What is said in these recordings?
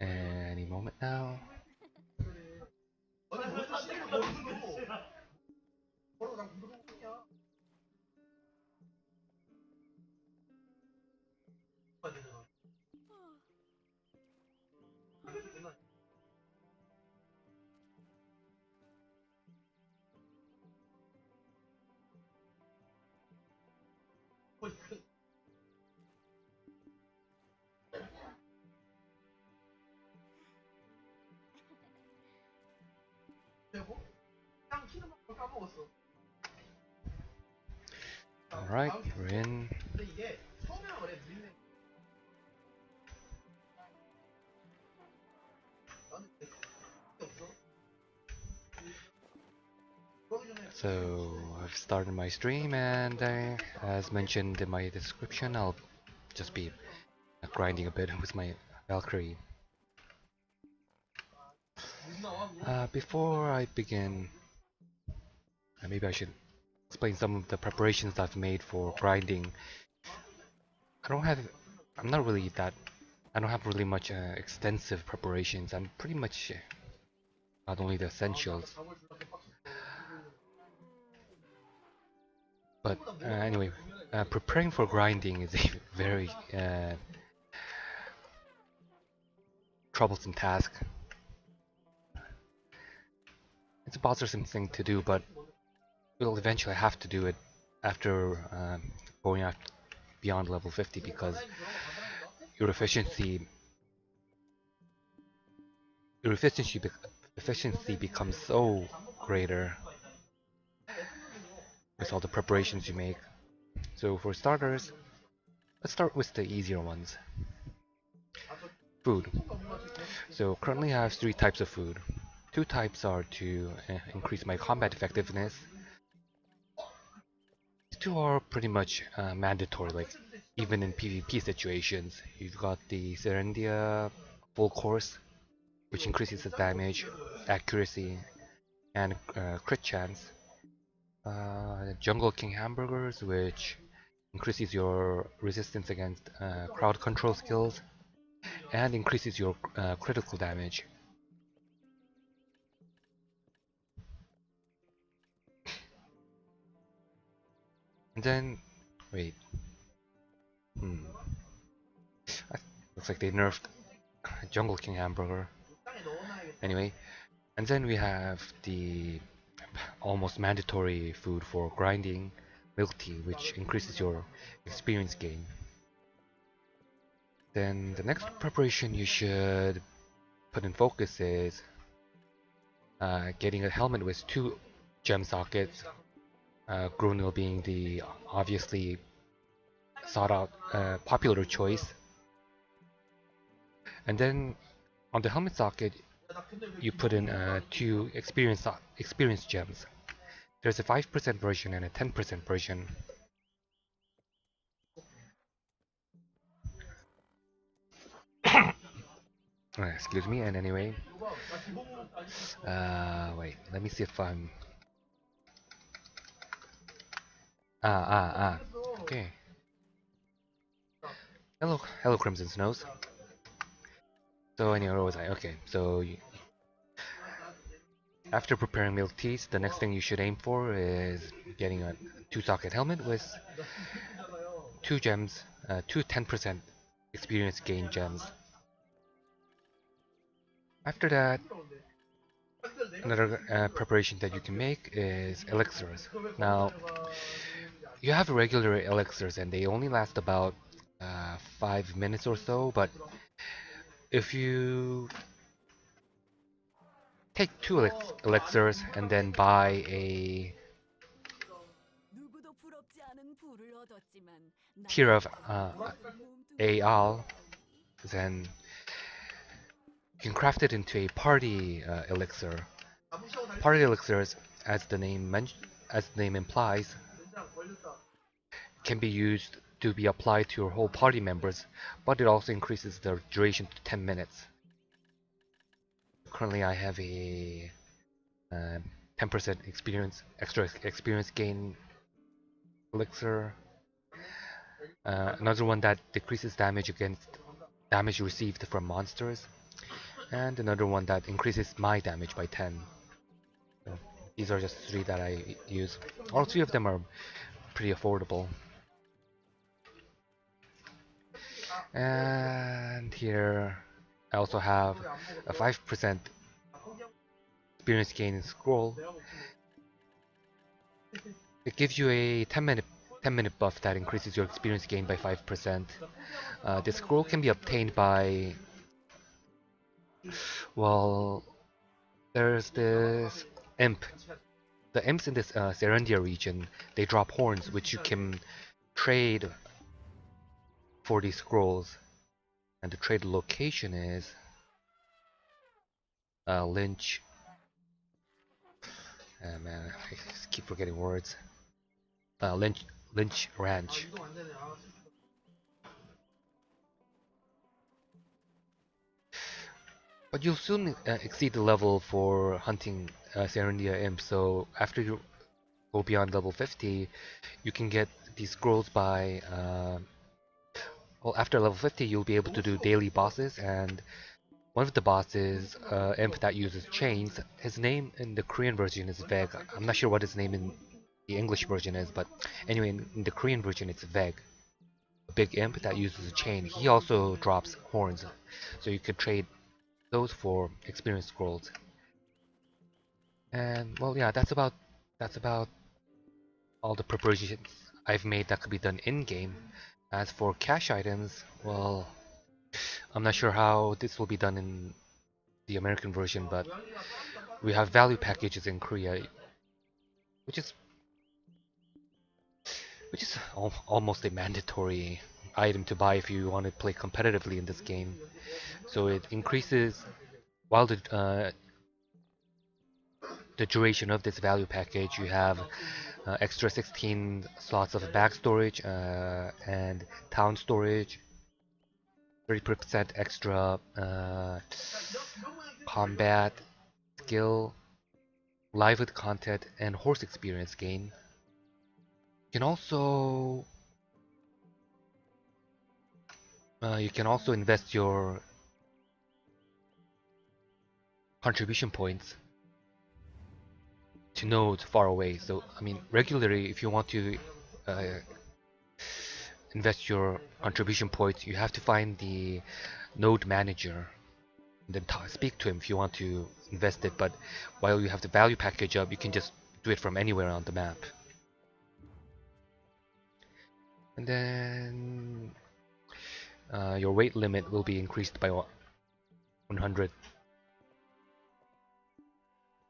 Any moment now. Alright, we're in. So I've started my stream, and as mentioned in my description, I'll just be grinding a bit with my Valkyrie. Before I begin, maybe I should explain some of the preparations I've made for grinding. I don't have really much extensive preparations. I'm pretty much not only the essentials. But anyway, preparing for grinding is a very troublesome task. It's a bothersome thing to do, but we'll eventually have to do it after going out beyond level 50, because your efficiency becomes so greater with all the preparations you make. So for starters, let's start with the easier ones. Food. So currently I have 3 types of food. 2 types are to increase my combat effectiveness. These 2 are pretty much mandatory, like even in PvP situations. You've got the Serendia full course, which increases the damage, accuracy, and crit chance. Jungle King hamburgers, which increases your resistance against crowd control skills and increases your critical damage. And then, wait, looks like they nerfed Jungle King hamburger. Anyway, and then we have the almost mandatory food for grinding, milk tea, which increases your experience gain. Then the next preparation you should put in focus is getting a helmet with 2 gem sockets, Grunil being the obviously sought out popular choice. And then on the helmet socket you put in 2 experience gems. There's a 5% version and a 10% version. Excuse me. And anyway, wait, let me see if I'm okay. Hello Crimson Snows. So anyway, where was I? Okay, so after preparing milk teas, the next thing you should aim for is getting a 2-socket helmet with 2 gems, 2 10% experience gain gems. After that, another preparation that you can make is elixirs. Now, you have regular elixirs and they only last about 5 minutes or so, but if you take 2 elixirs and then buy a tier of AL, then you can craft it into a party elixir. Party elixirs, as the name implies, can be used to be applied to your whole party members, but it also increases the duration to 10 minutes. Currently I have a 10% extra experience gain elixir. Another one that decreases damage against damage received from monsters, and another one that increases my damage by 10. So these are just 3 that I use. All 3 of them are pretty affordable. And here I also have a 5% experience gain scroll. It gives you a 10-minute buff that increases your experience gain by 5%. This scroll can be obtained by, well, there's this imp. The imps in this Serendia region, they drop horns which you can trade for these scrolls. And the trade location is Lynch. Man, I just keep forgetting words. Lynch Ranch. But you'll soon exceed the level for hunting Serendia Imp, so after you go beyond level 50, you can get these scrolls by... well, after level 50, you'll be able to do daily bosses, and one of the bosses, Imp that uses chains, his name in the Korean version is Veg. I'm not sure what his name in the English version is, but anyway, in the Korean version it's Veg. A big imp that uses a chain. He also drops horns, so you could trade those for experience scrolls. And well, yeah, that's about all the preparations I've made that could be done in game. As for cash items, well, I'm not sure how this will be done in the American version, but we have value packages in Korea, which is almost a mandatory item to buy if you want to play competitively in this game. So it increases while the duration of this value package. You have extra 16 slots of bag storage and town storage, 30% extra combat, skill, livelihood content, and horse experience gain. You can also invest your contribution points to nodes far away. So, I mean, regularly, if you want to invest your contribution points, you have to find the node manager and then speak to him if you want to invest it. But while you have the value package up, you can just do it from anywhere on the map. And then your weight limit will be increased by 100.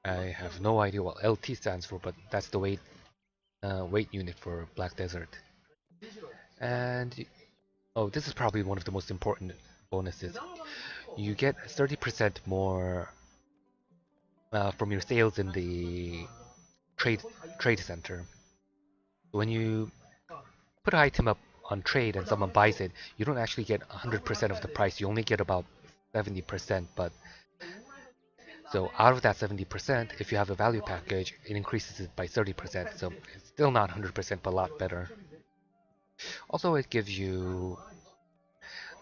I have no idea what LT stands for, but that's the weight unit for Black Desert. And oh, this is probably one of the most important bonuses. You get 30% more from your sales in the trade center. When you put an item up on trade and someone buys it, you don't actually get 100% of the price. You only get about 70%. But so out of that 70%, if you have a value package, it increases it by 30%. So it's still not 100%, but a lot better. Also, it gives you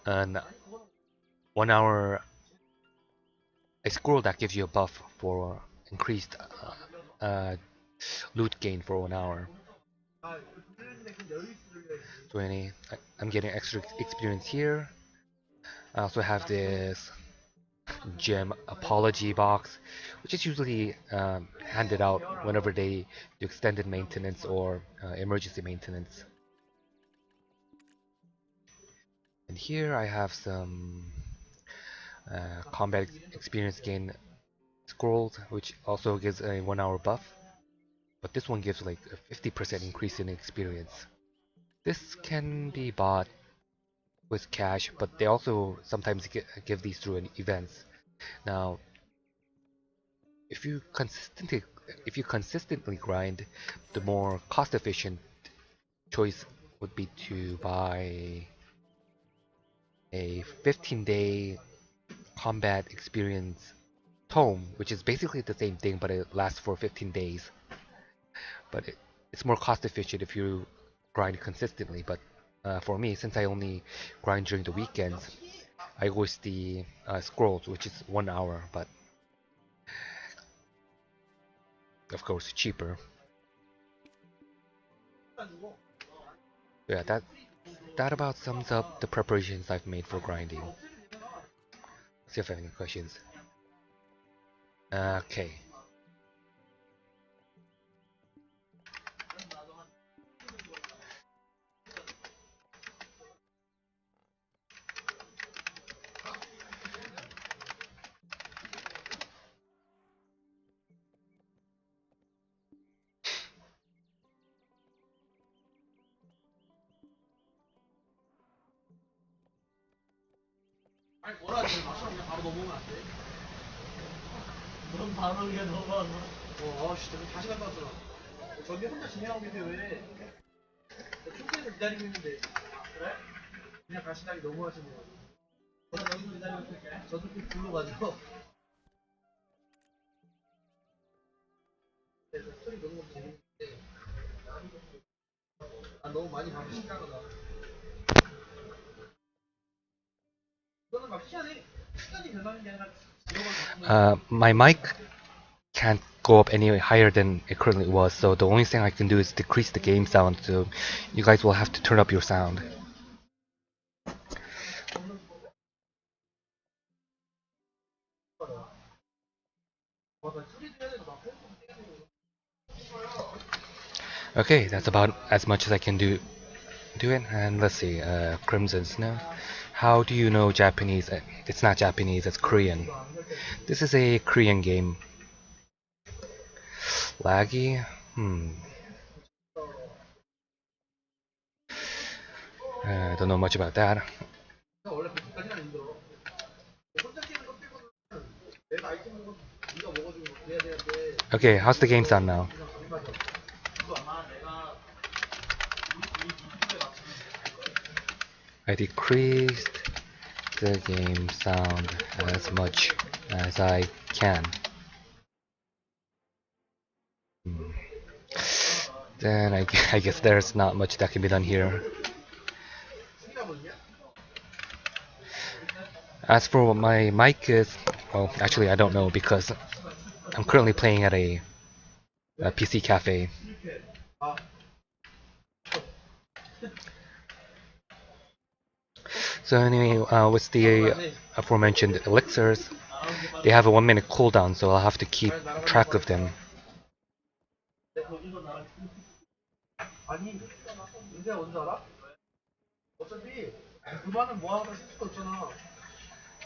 an 1 hour a scroll that gives you a buff for increased loot gain for 1 hour. 20. I'm getting extra experience here. I also have this gem apology box, which is usually handed out whenever they do extended maintenance or emergency maintenance. And here I have some combat experience gain scrolls, which also gives a 1 hour buff. But this one gives like a 50% increase in experience. This can be bought with cash, but they also sometimes give these through events. Now, if you consistently grind, the more cost-efficient choice would be to buy a 15-day combat experience tome, which is basically the same thing, but it lasts for 15 days. But it's more cost efficient if you grind consistently. But for me, since I only grind during the weekends, I go with the scrolls, which is 1 hour, but of course cheaper. Yeah, that about sums up the preparations I've made for grinding. See if I have any questions. Okay. My mic can't go up any higher than it currently was, so the only thing I can do is decrease the game sound, so you guys will have to turn up your sound. Okay, that's about as much as I can do it. And let's see, Crimson Snow. How do you know Japanese? It's not Japanese, it's Korean. This is a Korean game. Laggy? I don't know much about that. Okay, how's the game sound now? I decreased the game sound as much as I can. Then I guess there's not much that can be done here. As for what my mic is, well, actually I don't know because I'm currently playing at a PC cafe. So anyway, with the aforementioned elixirs, they have a 1 minute cooldown, so I'll have to keep track of them.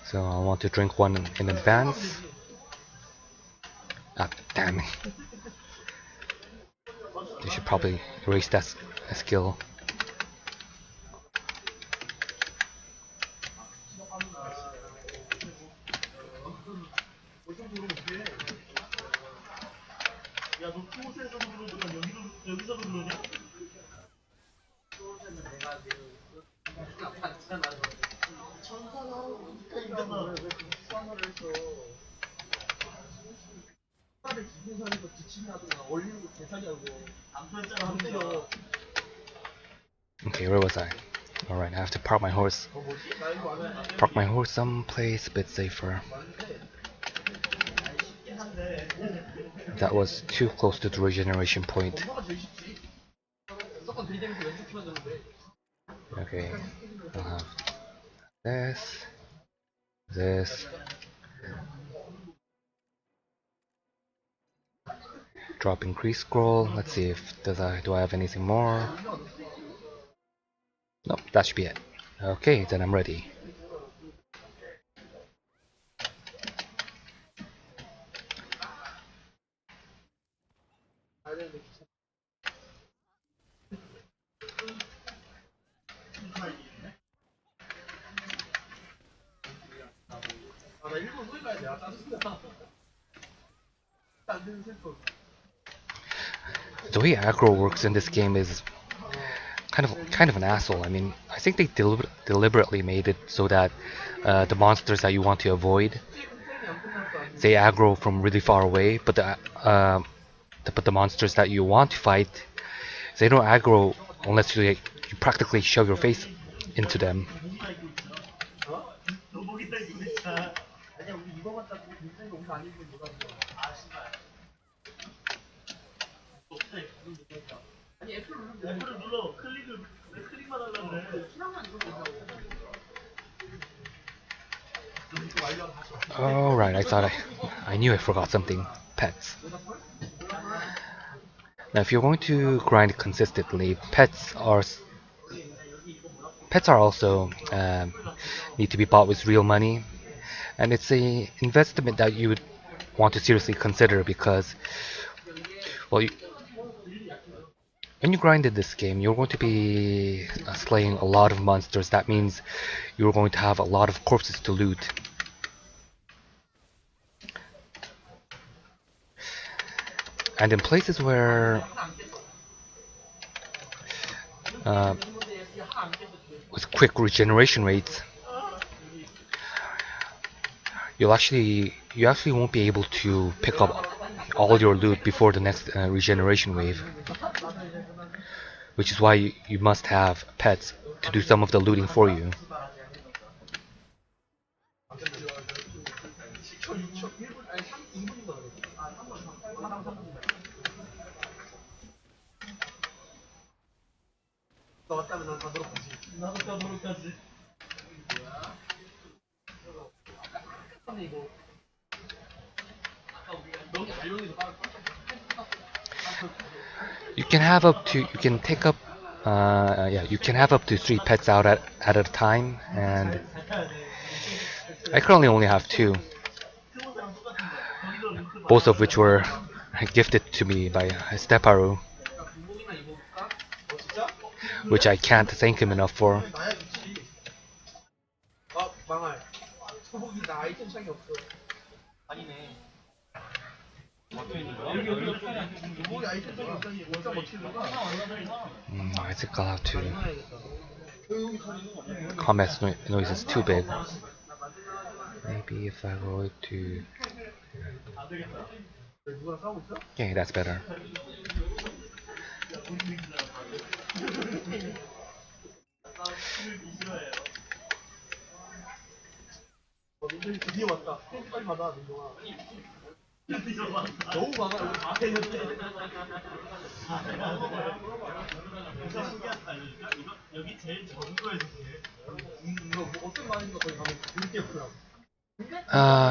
So I want to drink one in advance. Ah, damn it. They should probably erase that skill. Okay, where was I? Alright, I have to park my horse. Park my horse someplace a bit safer. That was too close to the regeneration point. Okay, I'll have this. Drop increase scroll. Let's see if do I have anything more. Nope, that should be it. Okay, then I'm ready. The way aggro works in this game is kind of an asshole. I mean, I think they deliberately made it so that the monsters that you want to avoid they aggro from really far away, but the monsters that you want to fight, they don't aggro unless you practically shove your face into them. Oh right, I knew I forgot something. Pets. Now, if you're going to grind consistently, pets are also need to be bought with real money, and it's a investment that you would want to seriously consider because, well, when you grind in this game, you're going to be slaying a lot of monsters. That means you're going to have a lot of corpses to loot. And in places where uh, with quick regeneration rates, you actually won't be able to pick up all your loot before the next regeneration wave, which is why you must have pets to do some of the looting for you. You can take up yeah, you can have up to 3 pets out at a time, and I currently only have 2, both of which were gifted to me by Steparu, which I can't thank him enough for. I think I'll have to. Combat noise is too big. Maybe if I go to. Okay, that's better.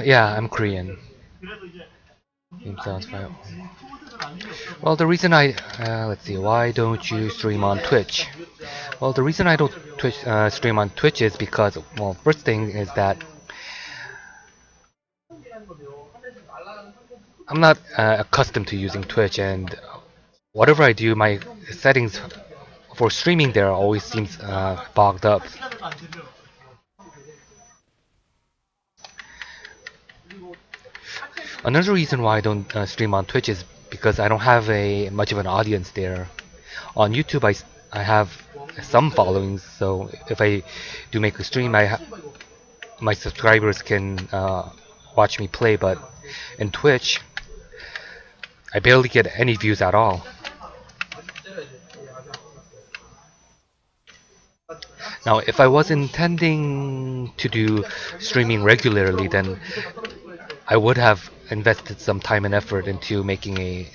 Yeah, I'm Korean. Well, the reason let's see, why don't you stream on Twitch? Well, the reason I don't stream on Twitch is because, well, first thing is that I'm not accustomed to using Twitch, and whatever I do, my settings for streaming there always seems bogged up. Another reason why I don't stream on Twitch is because I don't have much of an audience there. On YouTube, I have some followings, so if I do make a stream, my subscribers can watch me play. But in Twitch, I barely get any views at all. Now, if I was intending to do streaming regularly, then I would have invested some time and effort into making a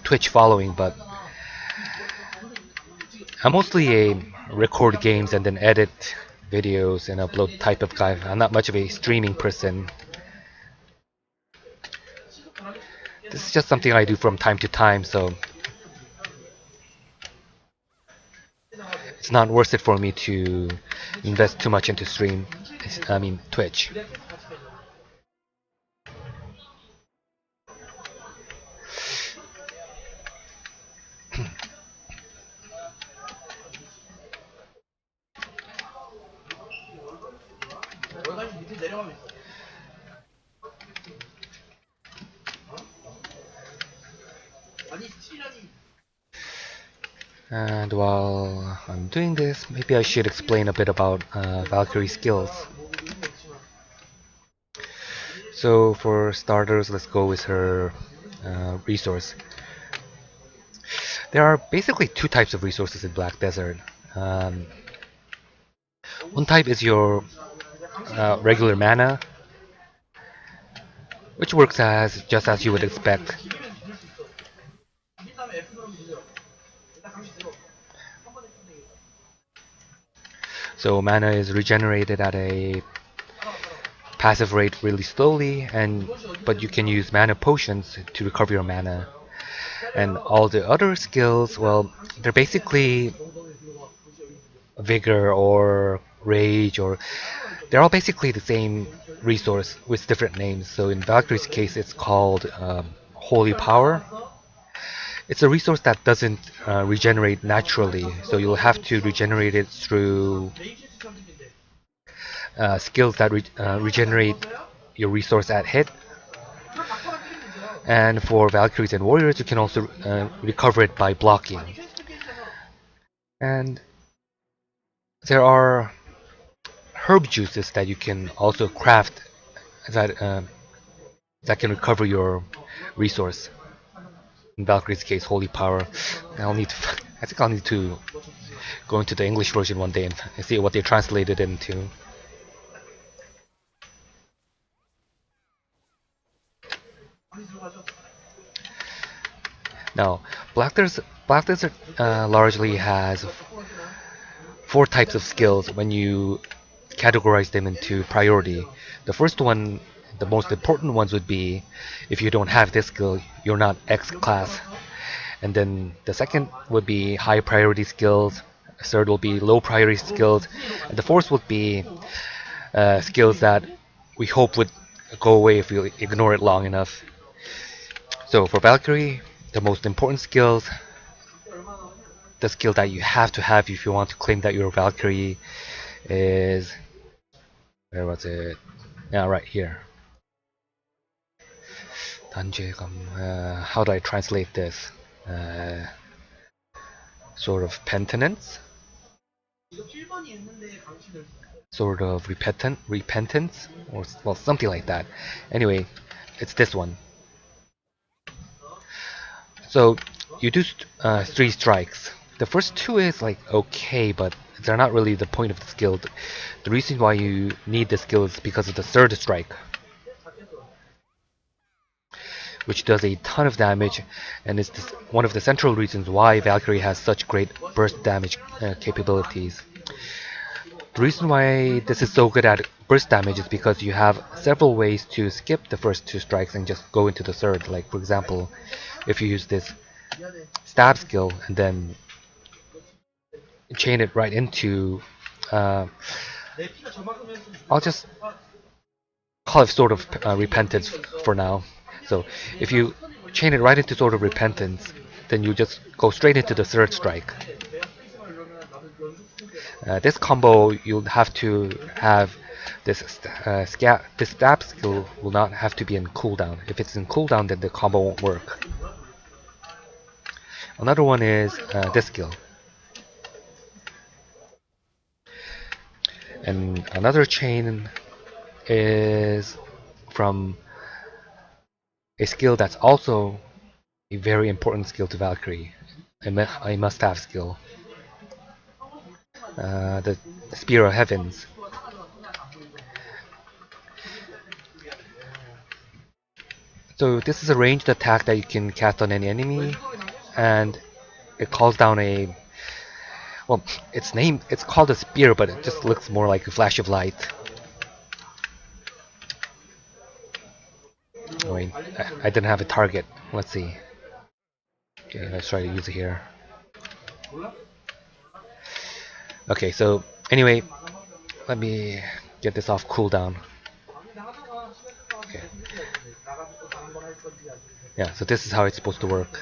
Twitch following, but I'm mostly a record games and then edit videos and upload type of guy. I'm not much of a streaming person. This is just something I do from time to time, so it's not worth it for me to invest too much into Twitch. And while I'm doing this, maybe I should explain a bit about Valkyrie skills. So for starters, let's go with her resource. There are basically two types of resources in Black Desert. Um, One type is your regular mana, which works as just as you would expect. So mana is regenerated at a passive rate really slowly, but you can use mana potions to recover your mana. And all the other skills, well, they're basically vigor or rage, or they're all basically the same resource with different names. So in Valkyrie's case, it's called Holy Power. It's a resource that doesn't regenerate naturally, so you'll have to regenerate it through skills that regenerate your resource at hit. And for Valkyries and Warriors, you can also recover it by blocking. And there are herb juices that you can also craft that can recover your resource. In Valkyrie's case, Holy Power. I think I'll need to go into the English version one day and see what they translated into. Now, Black Desert largely has four types of skills when you categorize them into priority. The first one, the most important ones would be if you don't have this skill, you're not X class. And then the second would be high priority skills. Third will be low priority skills. And the fourth would be skills that we hope would go away if you ignore it long enough. So for Valkyrie, the most important skills, the skill that you have to have if you want to claim that you're a Valkyrie is, where was it? Yeah, right here. How do I translate this? Sort of penitence? Sort of repentance? Or, well, something like that. Anyway, it's this one. So, you do 3 strikes. The first 2 is like okay, but they're not really the point of the skill. The reason why you need the skill is because of the third strike, which does a ton of damage, and is one of the central reasons why Valkyrie has such great burst damage capabilities. The reason why this is so good at burst damage is because you have several ways to skip the first 2 strikes and just go into the third. Like, for example, if you use this stab skill and then chain it right into I'll just call it sort of repentance for now. So if you chain it right into sort of repentance, then you just go straight into the third strike. This combo, you'll have to have this stab skill will not have to be in cooldown. If it's in cooldown, then the combo won't work. Another one is this skill. And another chain is from a skill that's also a very important skill to Valkyrie, a must-have skill. The Spear of Heavens. So this is a ranged attack that you can cast on any enemy, and it calls down a, well, it's called a spear, but it just looks more like a flash of light. Wait, I didn't have a target. Let's see. Okay, let's try to use it here. Okay, so anyway, let me get this off cooldown. Okay. Yeah, so this is how it's supposed to work.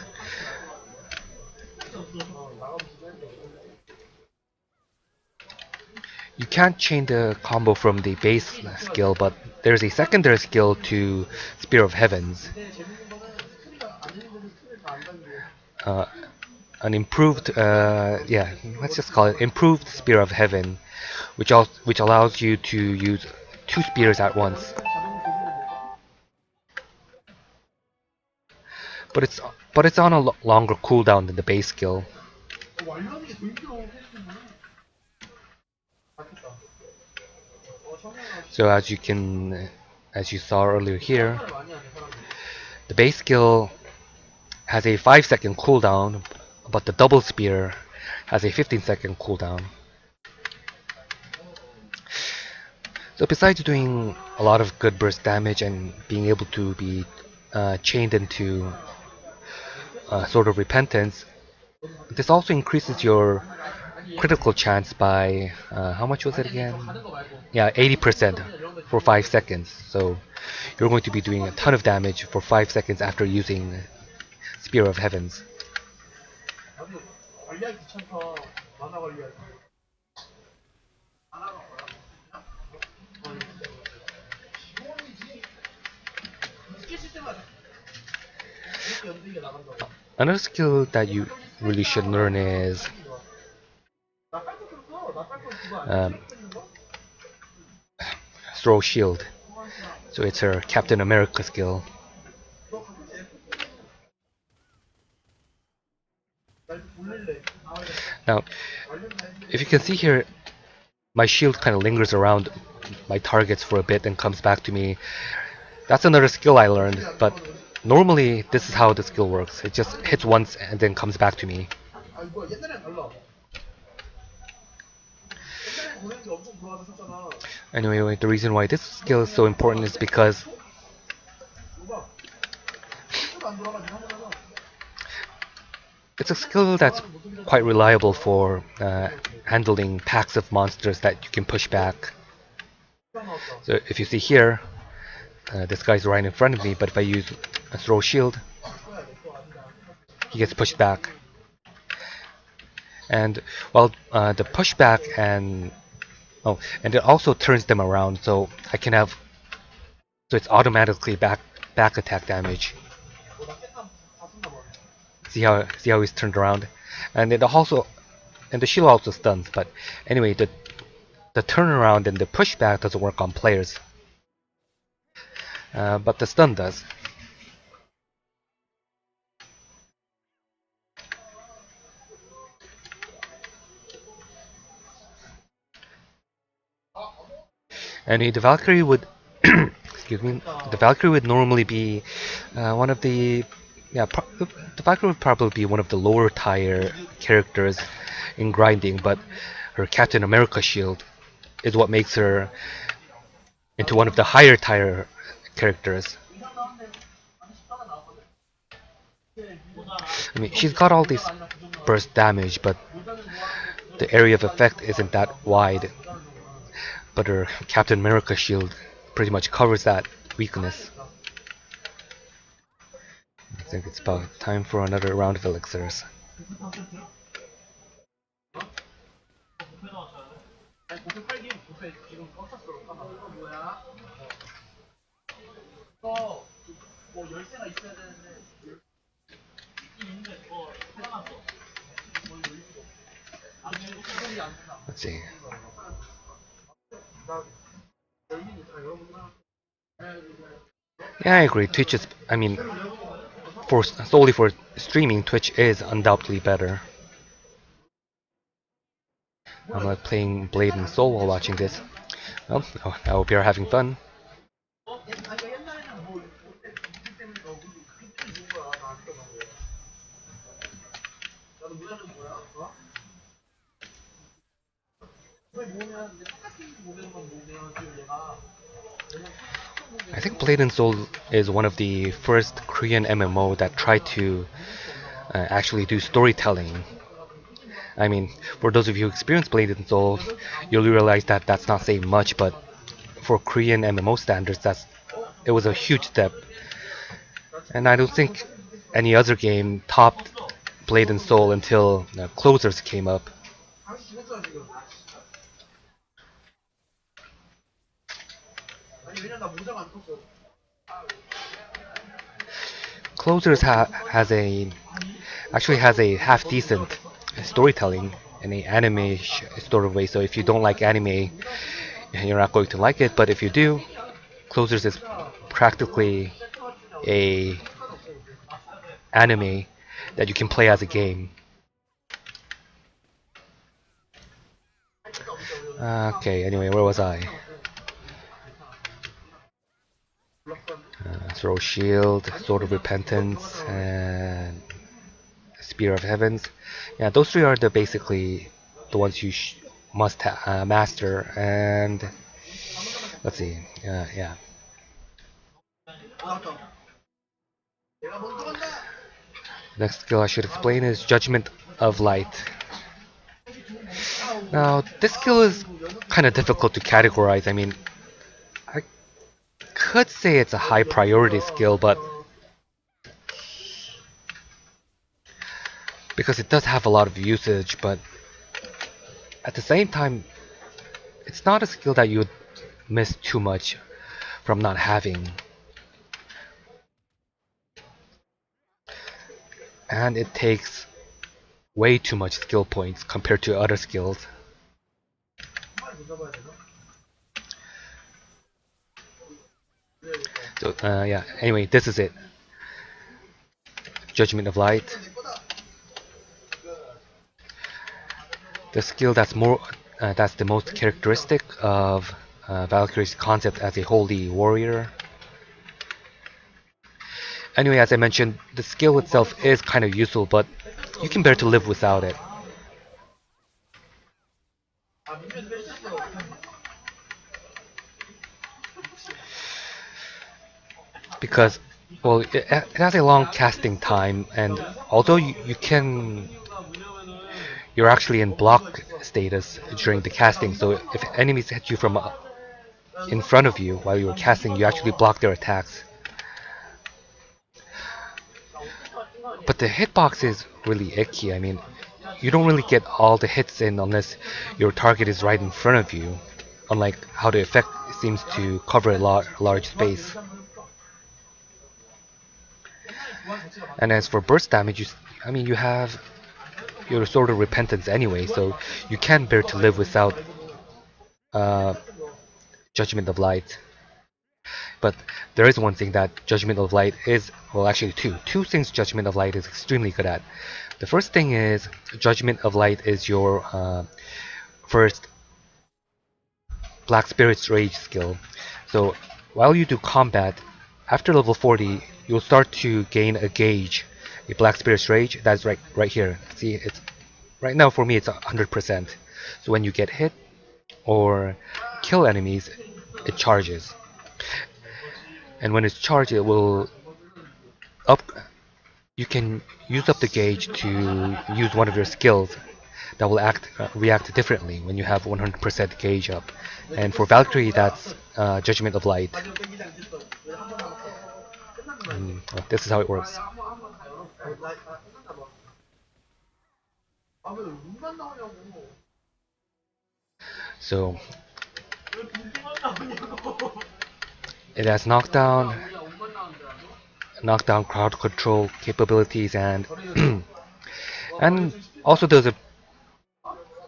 You can't chain the combo from the base skill, but there's a secondary skill to Spear of Heavens. An improved, yeah, let's just call it improved Spear of Heaven, which allows you to use 2 spears at once. but it's on a longer cooldown than the base skill. So as you saw earlier here, the base skill has a 5-second cooldown, but the double spear has a 15-second cooldown. So besides doing a lot of good burst damage and being able to be chained into Sword of Repentance, this also increases your critical chance by how much was it again? Yeah, 80% for 5 seconds. So you're going to be doing a ton of damage for 5 seconds after using Spear of Heavens. Another skill that you really should learn is um, throw shield. So it's her Captain America skill. Now, if you can see here, my shield kind of lingers around my targets for a bit and comes back to me. That's another skill I learned, but normally this is how the skill works. It just hits once and then comes back to me. Anyway, the reason why this skill is so important is because it's a skill that's quite reliable for handling packs of monsters that you can push back. So if you see here, this guy's right in front of me, but if I use a throw shield, he gets pushed back. And well, the pushback and and it also turns them around, so I can have it's automatically back attack damage. See how he's turned around, and the shield also stuns. But anyway, the turnaround and the pushback doesn't work on players, but the stun does. And the Valkyrie would, excuse me, the Valkyrie would normally be one of the, the Valkyrie would probably be one of the lower tier characters in grinding, but her Captain America shield is what makes her into one of the higher tier characters. I mean, she's got all this burst damage, but the area of effect isn't that wide. But her Captain America shield pretty much covers that weakness. I think it's about time for another round of elixirs. Let's see. Yeah, I agree. Twitch is, I mean, solely for streaming, Twitch is undoubtedly better. I'm like playing Blade and Soul while watching this. Well, I hope you're having fun. I think Blade and Soul is one of the first Korean MMO that tried to actually do storytelling. I mean, for those of you who experience Blade and Soul, you'll realize that that's not saying much, but for Korean MMO standards, it was a huge step. And I don't think any other game topped Blade and Soul until Closers came up. Closers actually has a half decent storytelling in a anime sort of way. So if you don't like anime, you're not going to like it. But if you do, Closers is practically a anime that you can play as a game. Okay, anyway, where was I? Throw shield, sword of repentance, and spear of heavens. Yeah, those three are the basically the ones you must master. And let's see, yeah. Next skill I should explain is Judgment of Light. Now, this skill is kind of difficult to categorize. I mean, I could say it's a high priority skill, but because it does have a lot of usage, but at the same time, it's not a skill that you would miss too much from not having. And it takes way too much skill points compared to other skills. So yeah, anyway, this is it. Judgment of Light. The skill that's that's the most characteristic of Valkyrie's concept as a holy warrior. Anyway, as I mentioned, the skill itself is kind of useful, but you can bear to live without it. Because, well, it has a long casting time, and although you're actually in block status during the casting, so if enemies hit you from in front of you while you were casting, you actually block their attacks. But the hitbox is really icky. I mean, you don't really get all the hits in unless your target is right in front of you, unlike how the effect seems to cover a large space. And as for burst damage, I mean, you have your Sword of Repentance anyway, so you can bear to live without uh, Judgment of Light. But there is one thing that Judgment of Light is, well, actually two things Judgment of Light is extremely good at. The first thing is Judgment of Light is your first Black Spirit's Rage skill. So while you do combat, after level 40, you'll start to gain a gauge, a Black Spirit's Rage. That's right here. See, it's right now for me it's 100%. So when you get hit or kill enemies, it charges. And when it's charged, it will up. You can use up the gauge to use one of your skills that will react differently when you have 100% gauge up. And for Valkyrie, that's Judgment of Light. Well, this is how it works. So it has knockdown, crowd control capabilities, and and also does a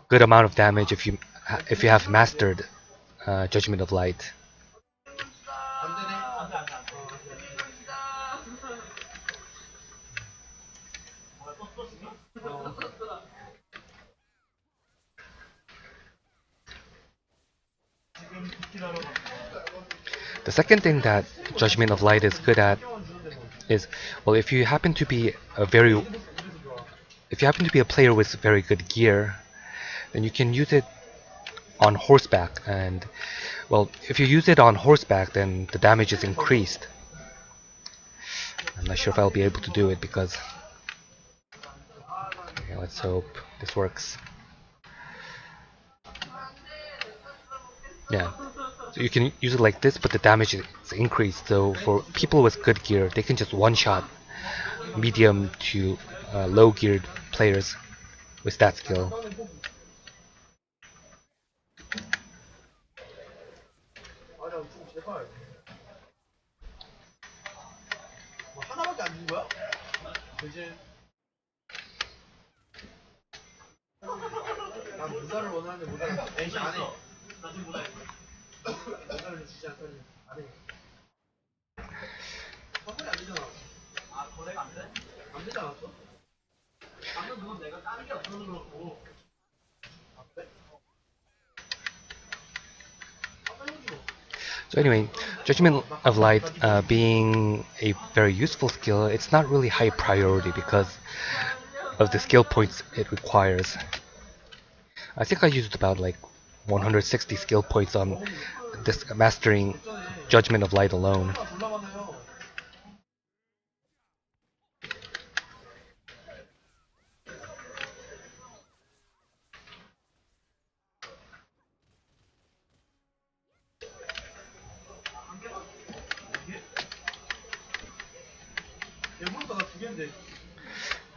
good amount of damage if you have mastered Judgment of Light. The second thing that Judgment of Light is good at is, well, if you happen to be a player with very good gear, then you can use it on horseback. And well, if you use it on horseback, then the damage is increased. I'm not sure if I'll be able to do it because, okay, let's hope this works. Yeah, so you can use it like this, but the damage is increased. So for people with good gear, they can just one-shot medium to low-geared players with that skill. So anyway, Judgment of Light being a very useful skill, it's not really high priority because of the skill points it requires. I think I used about like 160 skill points on this mastering Judgment of Light alone.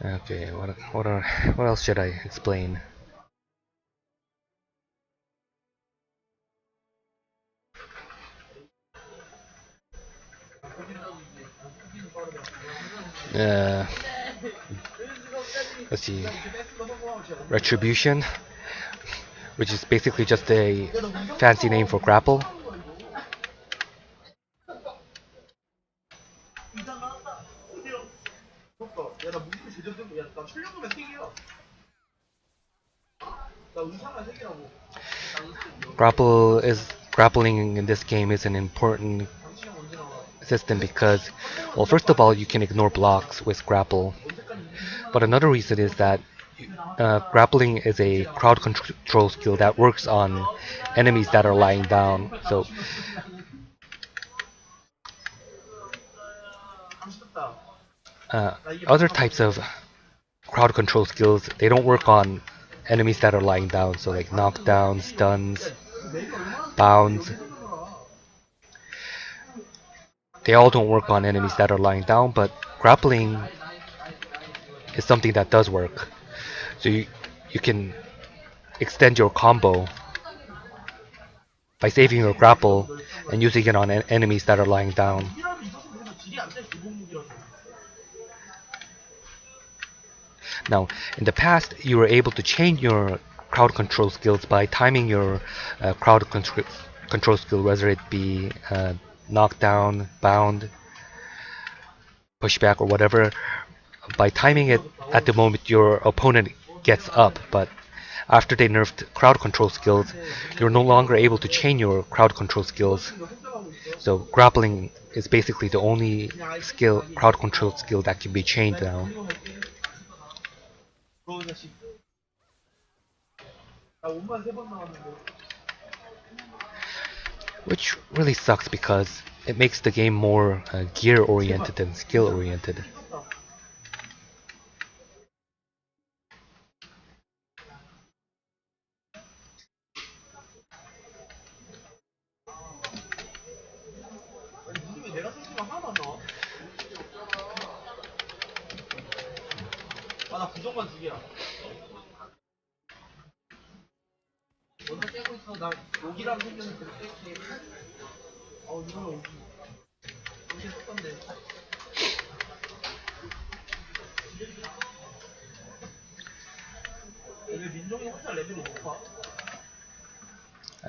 Okay, what else should I explain? Uh, let's see, Retribution, which is basically just a fancy name for grapple. Grappling in this game is an important system because, well, first of all, you can ignore blocks with grapple, but another reason is that grappling is a crowd control skill that works on enemies that are lying down. So other types of crowd control skills, they don't work on enemies that are lying down. So like knockdowns, stuns, bounds, they all don't work on enemies that are lying down, but grappling is something that does work. So you can extend your combo by saving your grapple and using it on enemies that are lying down. Now, in the past, you were able to change your crowd control skills by timing your control skill, whether it be knockdown, bound, pushback, or whatever, by timing it at the moment your opponent gets up. But after they nerfed crowd control skills, you're no longer able to chain your crowd control skills. So grappling is basically the only crowd control skill that can be chained now. Which really sucks because it makes the game more gear oriented than skill oriented.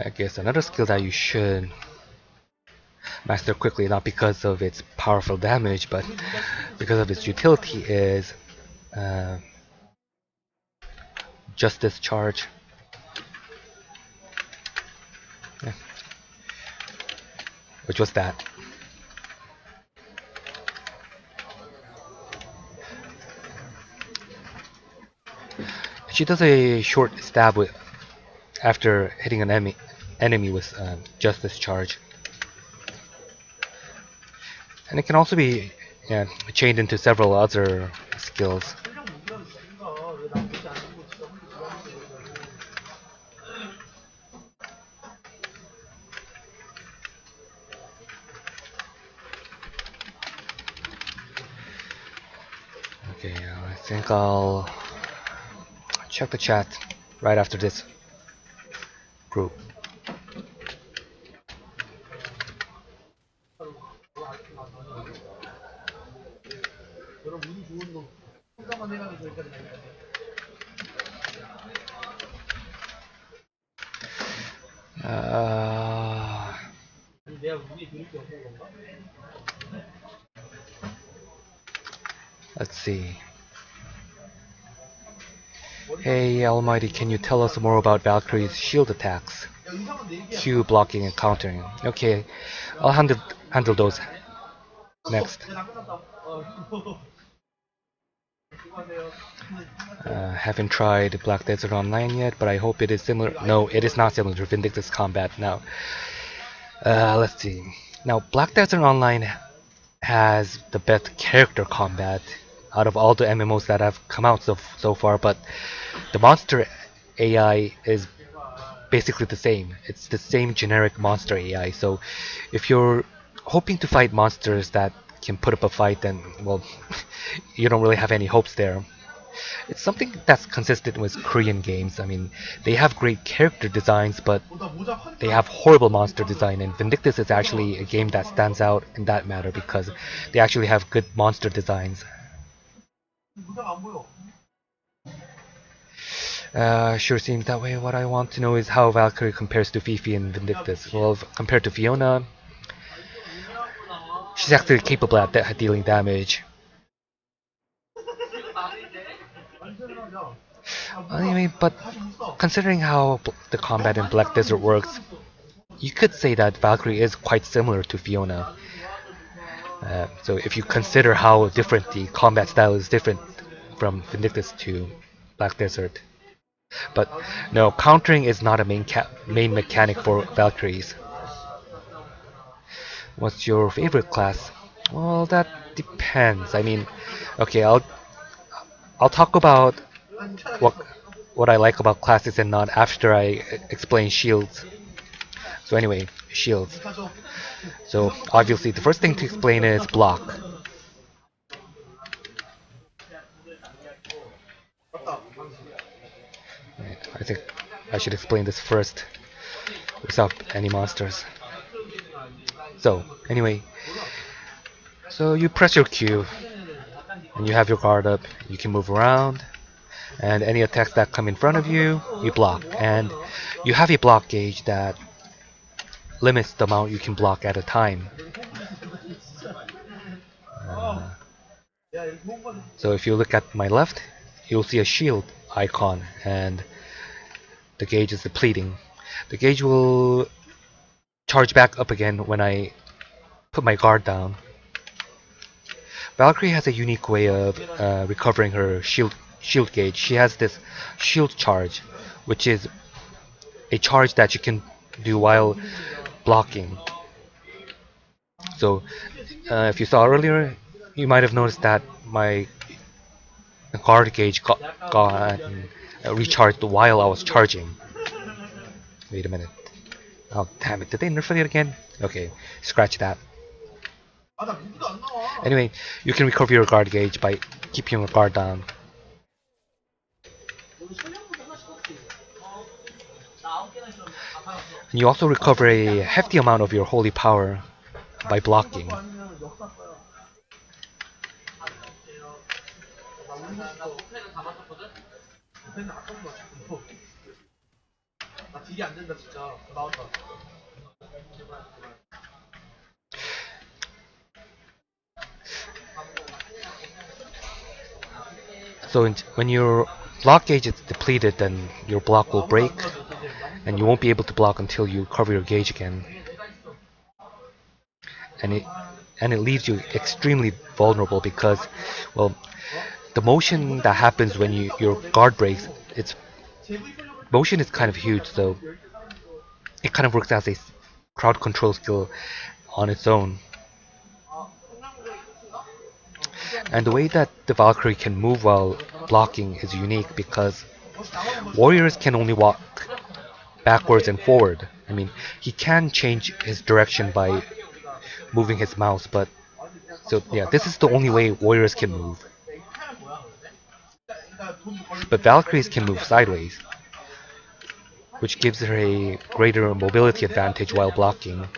I guess another skill that you should master quickly, not because of its powerful damage, but because of its utility, is Justice Charge. Yeah. Which was that. She does a short stab after hitting an enemy with Justice Charge. And it can also be chained into several other skills. Okay, I think I'll check the chat right after this group. Let's see. Hey, Almighty, can you tell us more about Valkyrie's shield attacks? Q blocking and countering. Okay, I'll handle those next. Haven't tried Black Desert Online yet, but I hope it is similar. No, it is not similar to Vindictus Combat now. Let's see. Now, Black Desert Online has the best character combat out of all the MMOs that have come out so far, but the monster AI is basically the same. It's the same generic monster AI. So if you're hoping to fight monsters that can put up a fight, then well, you don't really have any hopes there. It's something that's consistent with Korean games. I mean, they have great character designs, but they have horrible monster design, and Vindictus is actually a game that stands out in that matter because they actually have good monster designs. Sure seems that way. What I want to know is how Valkyrie compares to Fifi and Vindictus. Well, compared to Fiona, she's actually capable at dealing damage. Anyway, but considering how the combat in Black Desert works, you could say that Valkyrie is quite similar to Fiona. So if you consider how different the combat style is different from Vindictus to Black Desert. But no, countering is not a main mechanic for Valkyries. What's your favorite class? Well, that depends. I mean, okay, I'll talk about what what I like about classes and not after I explain shields. So anyway, shields. So obviously the first thing to explain is block. Right, I think I should explain this first without any monsters. So anyway, so you press your Q and you have your guard up. You can move around, and any attacks that come in front of you, you block. And you have a block gauge that limits the amount you can block at a time. So if you look at my left, you'll see a shield icon, and the gauge is depleting. The gauge will charge back up again when I put my guard down. Valkyrie has a unique way of recovering her shield gauge. She has this shield charge, which is a charge that you can do while blocking. So if you saw earlier, you might have noticed that my guard gauge got recharged while I was charging. Wait a minute. Oh damn it, did they nerf it again? Okay, scratch that. Anyway, you can recover your guard gauge by keeping your guard down. And you also recover a hefty amount of your holy power by blocking. So when your block gauge is depleted, then your block will break, and you won't be able to block until you cover your gauge again. And it leaves you extremely vulnerable because, well, the motion that happens when your guard breaks, its motion is kind of huge, so it kind of works as a crowd control skill on its own. And the way that the Valkyrie can move while blocking is unique because warriors can only walk backwards and forward. I mean, he can change his direction by moving his mouse, but so yeah, this is the only way warriors can move. But Valkyries can move sideways, which gives her a greater mobility advantage while blocking.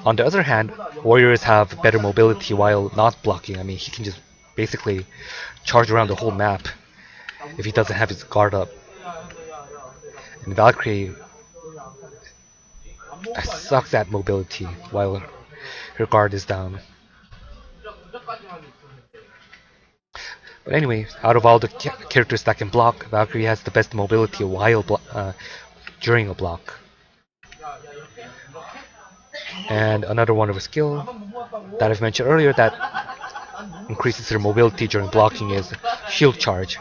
On the other hand, warriors have better mobility while not blocking. I mean, he can just basically charge around the whole map if he doesn't have his guard up. And Valkyrie sucks at mobility while her guard is down. But anyway, out of all the characters that can block, Valkyrie has the best mobility while during a block. And another one of her skill that I've mentioned earlier that increases her mobility during blocking is shield charge.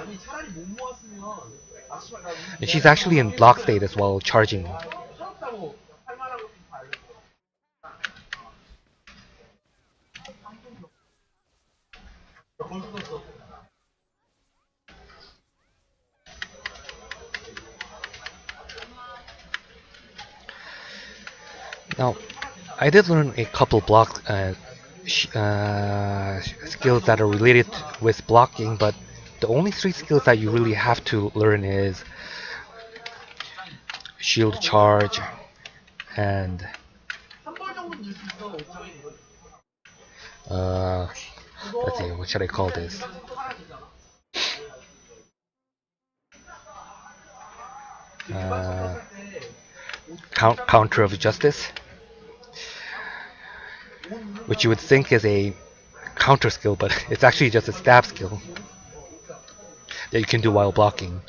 And she's actually in block state as well, charging. Now, I did learn a couple block skills that are related with blocking, but the only three skills that you really have to learn is shield charge and let's see, what should I call this? Counter of justice, which you would think is a counter skill, but it's actually just a stab skill that you can do while blocking.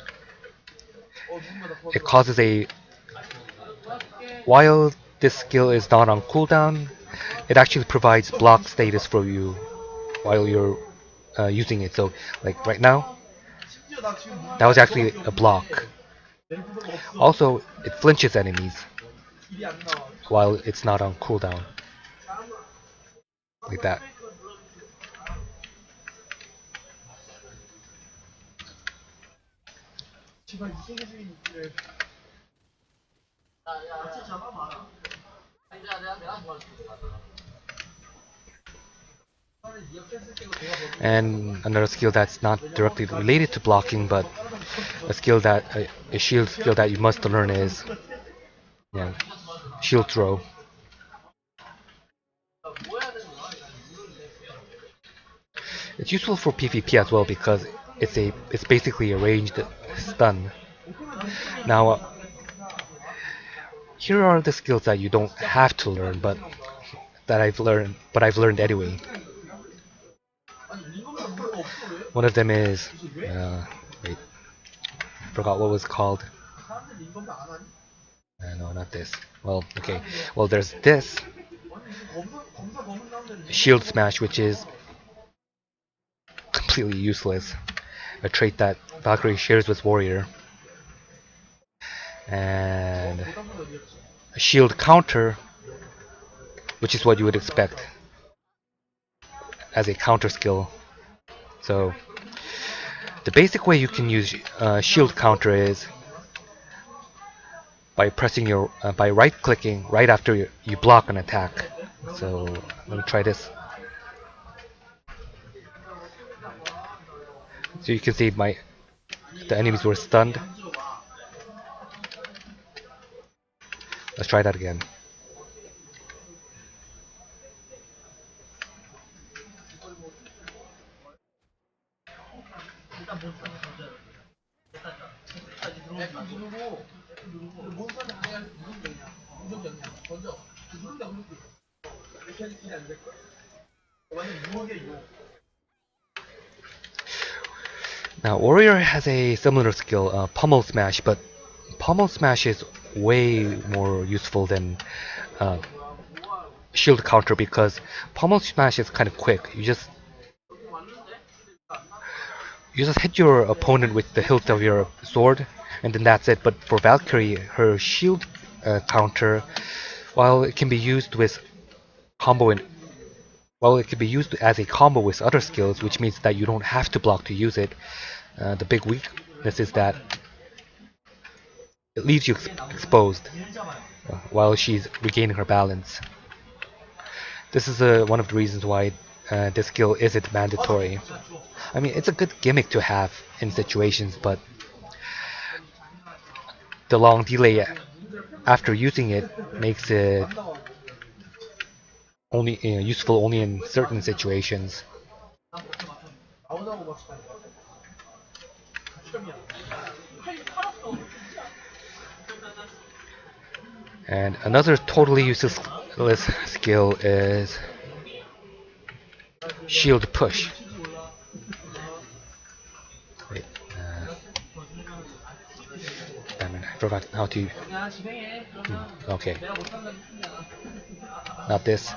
It causes a while this skill is not on cooldown, it actually provides block status for you while you're using it. So, like right now, that was actually a block. Also, it flinches enemies while it's not on cooldown. Like that. And another skill that's not directly related to blocking, but a skill that a shield skill that you must learn is shield throw. It's useful for PvP as well because it's basically a ranged stun. Now, here are the skills that you don't have to learn, but that I've learned anyway. One of them is wait, forgot what it was called. No, not this. Well, okay. Well, there's this shield smash, which is completely useless. A trait that Valkyrie shares with Warrior. And a shield counter, which is what you would expect as a counter skill. So the basic way you can use shield counter is by pressing your by right-clicking right after you block an attack. So let me try this. So you can see the enemies were stunned. Let's try that again. Now Warrior has a similar skill, Pummel Smash, but Pummel Smash is way more useful than shield counter because Pummel Smash is kind of quick. You just hit your opponent with the hilt of your sword, and then that's it. But for Valkyrie, her shield counter, while it can be used with it can be used as a combo with other skills, which means that you don't have to block to use it. The big weakness is that it leaves you exposed while she's regaining her balance. This is one of the reasons why this skill isn't mandatory. I mean, it's a good gimmick to have in situations, but the long delay after using it makes it only useful only in certain situations. And another totally useless skill is shield push. Wait, damn it, I forgot how to. Okay, not this.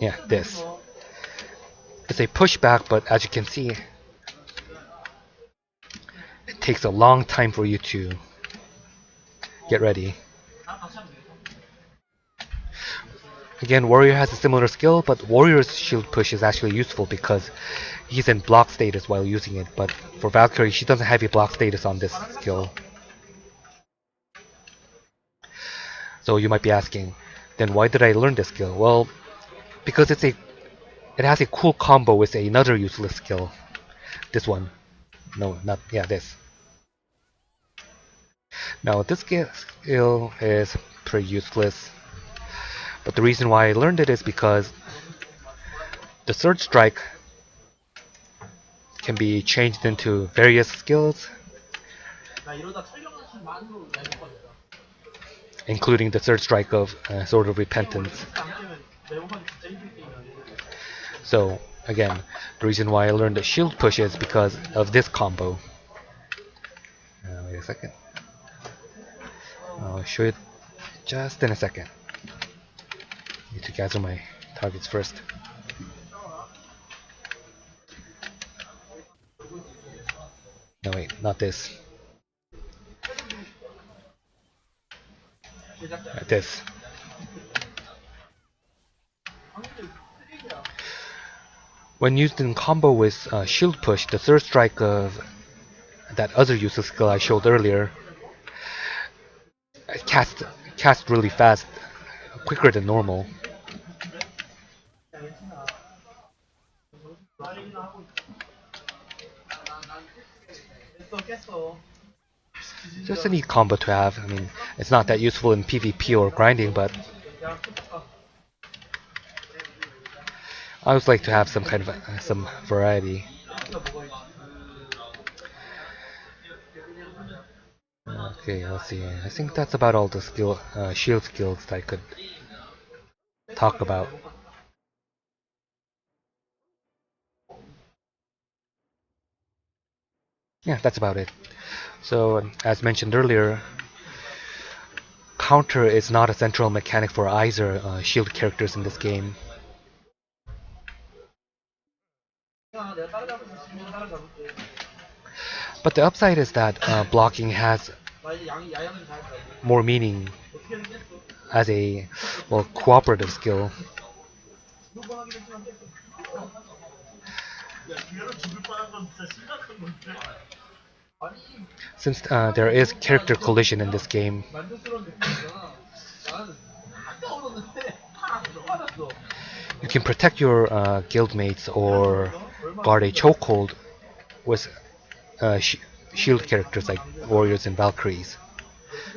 Yeah, this. It's a pushback, but as you can see, it takes a long time for you to get ready. Again, Warrior has a similar skill, but Warrior's shield push is actually useful because he's in block status while using it, but for Valkyrie, she doesn't have a block status on this skill. So you might be asking, then why did I learn this skill? Well, because it has a cool combo with another useless skill. This one. No, not, yeah, this. Now, this skill is pretty useless, but the reason why I learned it is because the Surge Strike can be changed into various skills, including the Surge Strike of Sword of Repentance. So, again, the reason why I learned the shield push is because of this combo. Wait a second. I'll show it just in a second. Need to gather my targets first. No, wait, not this. This. When used in combo with shield push, the third strike of that other useless skill I showed earlier cast really fast, quicker than normal. Just a neat combo to have. I mean, it's not that useful in PvP or grinding, but I always like to have some kind of some variety. Okay, let's see. I think that's about all the shield skills that I could talk about. Yeah, that's about it. So, as mentioned earlier, counter is not a central mechanic for either shield characters in this game. But the upside is that blocking has more meaning as a cooperative skill. Since there is character collision in this game, you can protect your guildmates or guard a chokehold with shield characters like warriors and Valkyries.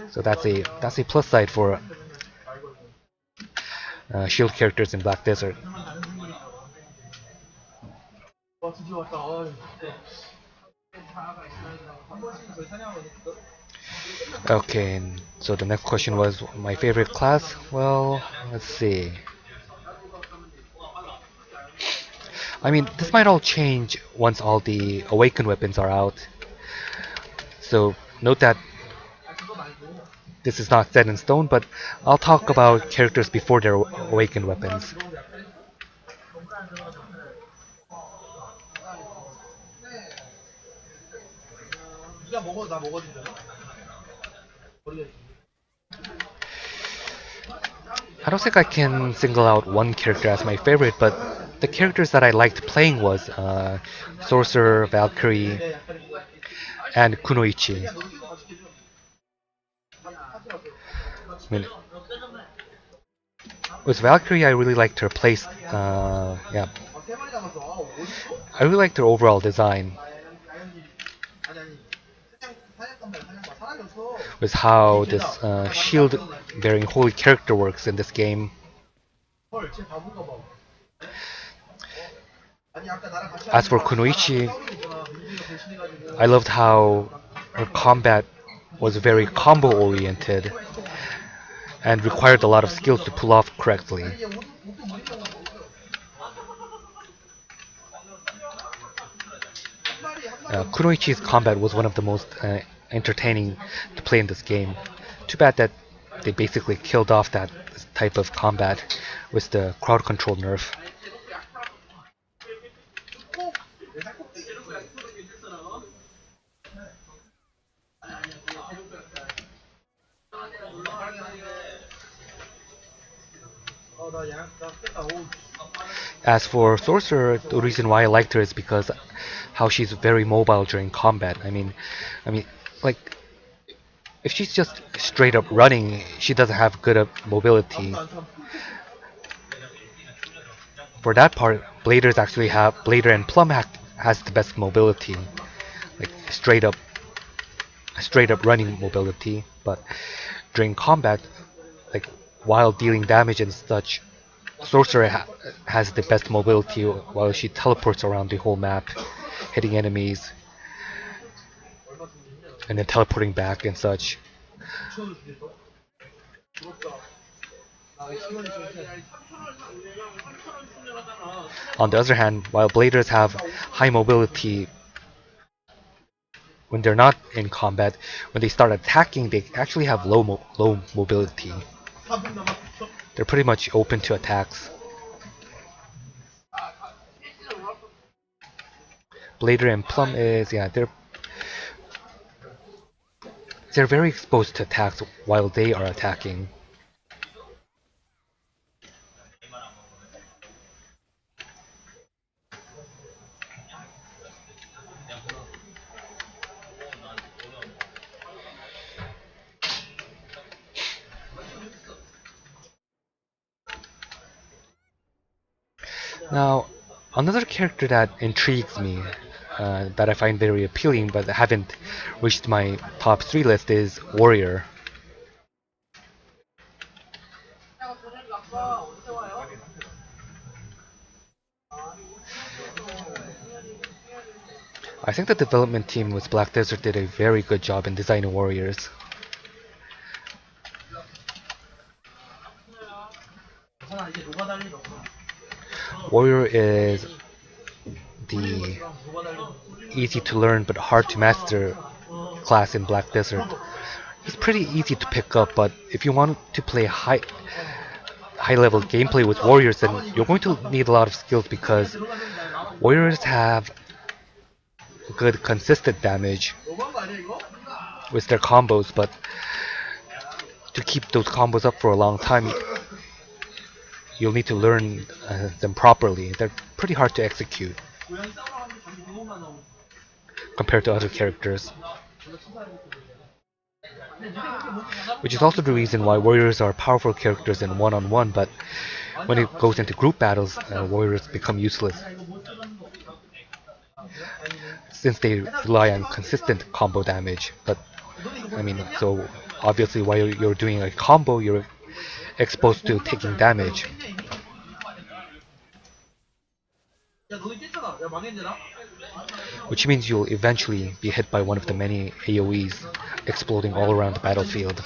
So that's a plus side for shield characters in Black Desert. Okay, and so the next question was my favorite class. Well, let's see. I mean, this might all change once all the awakened weapons are out. So note that this is not set in stone, but I'll talk about characters before their awakened weapons. I don't think I can single out one character as my favorite, but the characters that I liked playing was Sorcerer, Valkyrie, and Kunoichi. I mean, with Valkyrie, I really liked her place. Yeah, I really liked her overall design. With how this shield-bearing holy character works in this game. As for Kunoichi, I loved how her combat was very combo-oriented and required a lot of skills to pull off correctly. Kunoichi's combat was one of the most entertaining to play in this game. Too bad that they basically killed off that type of combat with the crowd control nerf. As for Sorcerer, the reason why I liked her is because how she's very mobile during combat. I mean, like if she's just straight up running, she doesn't have good mobility. For that part, Blader and Plum has the best mobility, like straight up running mobility. But during combat, like while dealing damage and such, Sorcerer has the best mobility while she teleports around the whole map, hitting enemies and then teleporting back and such. On the other hand, while Bladers have high mobility when they're not in combat, when they start attacking, they actually have low mobility. They're pretty much open to attacks. Blader and Plum is, yeah, they're very exposed to attacks while they are attacking. Now, another character that intrigues me, that I find very appealing but haven't reached my top 3 list is Warrior. I think the development team with Black Desert did a very good job in designing warriors. Warrior is the easy to learn but hard to master class in Black Desert. He's pretty easy to pick up, but if you want to play high level gameplay with warriors, then you're going to need a lot of skills because warriors have good consistent damage with their combos, but to keep those combos up for a long time, you'll need to learn them properly. They're pretty hard to execute compared to other characters. Which is also the reason why warriors are powerful characters in one-on-one, but when it goes into group battles, warriors become useless, since they rely on consistent combo damage. But I mean, so obviously while you're doing a combo, you're exposed to taking damage. Which means you'll eventually be hit by one of the many AoEs exploding all around the battlefield.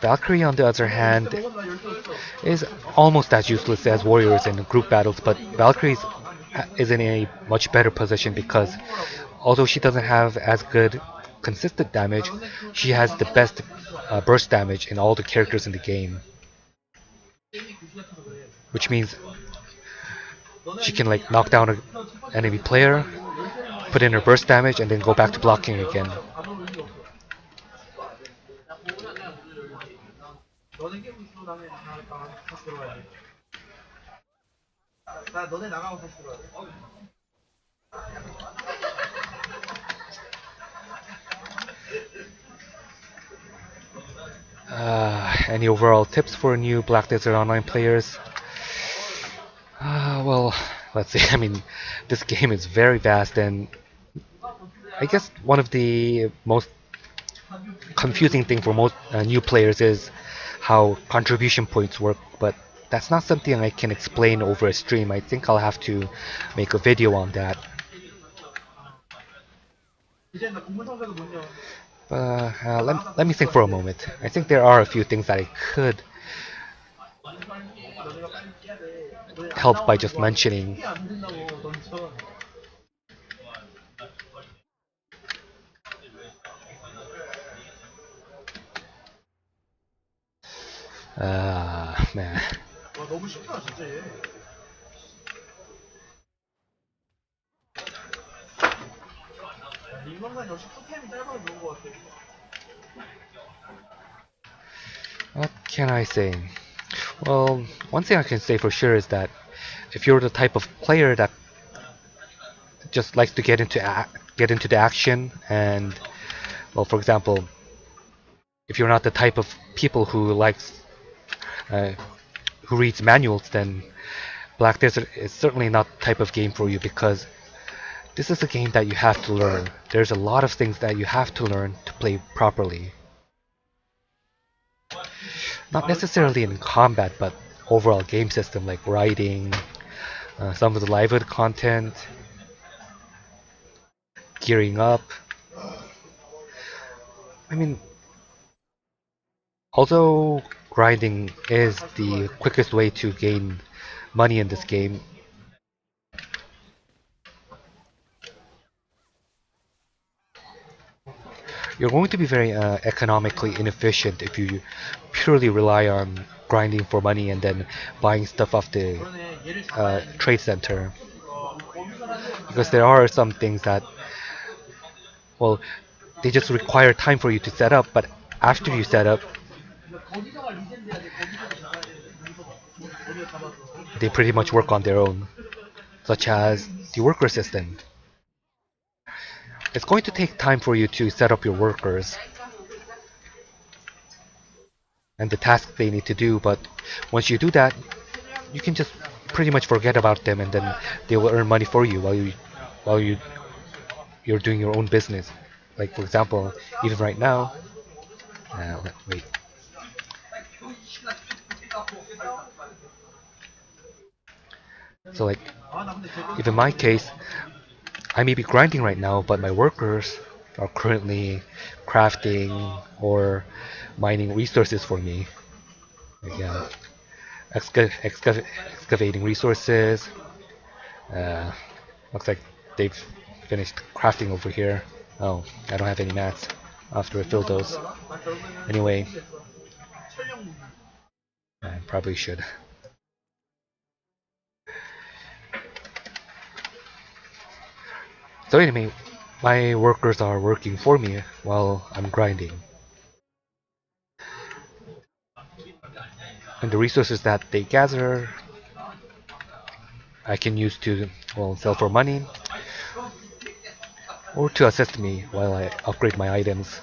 Valkyrie, on the other hand, is almost as useless as warriors in group battles, but Valkyrie is in a much better position because although she doesn't have as good consistent damage, she has the best burst damage in all the characters in the game. Which means she can like knock down an enemy player, put in her burst damage, and then go back to blocking again. Any overall tips for new Black Desert Online players? Well, let's see. I mean, this game is very vast, and I guess one of the most confusing thing for most new players is how contribution points work, but that's not something I can explain over a stream. I think I'll have to make a video on that. Let me think for a moment. I think there are a few things that I could help by just mentioning. Man. What can I say? Well, one thing I can say for sure is that if you're the type of player that just likes to get into the action, and well, for example, if you're not the type of people who likes uh, who reads manuals, then Black Desert is certainly not the type of game for you, because this is a game that you have to learn. There's a lot of things that you have to learn to play properly. Not necessarily in combat, but overall game system, like writing, some of the livelihood content, gearing up. I mean, although grinding is the quickest way to gain money in this game, you're going to be very economically inefficient if you purely rely on grinding for money and then buying stuff off the trade center. Because there are some things that, well, they just require time for you to set up, but after you set up, they pretty much work on their own, such as the worker system. It's going to take time for you to set up your workers and the tasks they need to do, but once you do that, you can just pretty much forget about them, and then they will earn money for you while you're doing your own business. Like for example, even right now, wait. So like, if in my case, I may be grinding right now, but my workers are currently crafting or mining resources for me. Like, excavating resources. Uh, Looks like they've finished crafting over here. Oh, I don't have any mats. I'll have to refill those. Anyway, I probably should. So anyway, my workers are working for me while I'm grinding. And the resources that they gather, I can use to, well, sell for money or to assist me while I upgrade my items.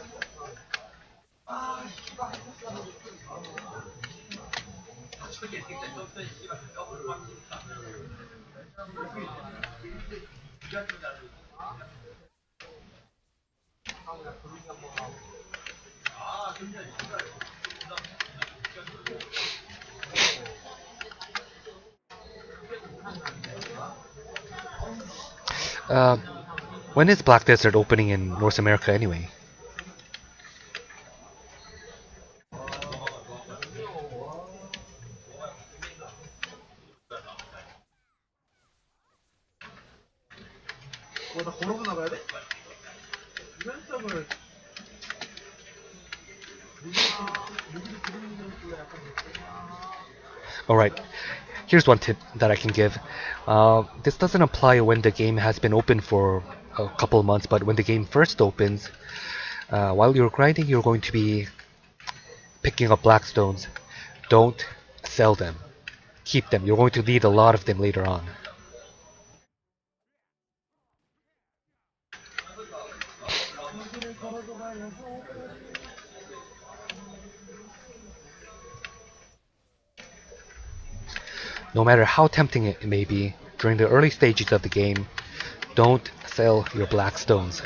Uh, when is Black Desert opening in North America anyway? Alright, here's one tip that I can give. This doesn't apply when the game has been open for a couple months, but when the game first opens, while you're grinding, you're going to be picking up black stones. Don't sell them. Keep them. You're going to need a lot of them later on. No matter how tempting it may be, during the early stages of the game, don't sell your black stones.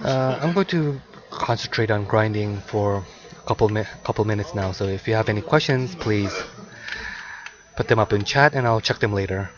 I'm going to concentrate on grinding for a couple minutes now, so if you have any questions, please put them up in chat and I'll check them later.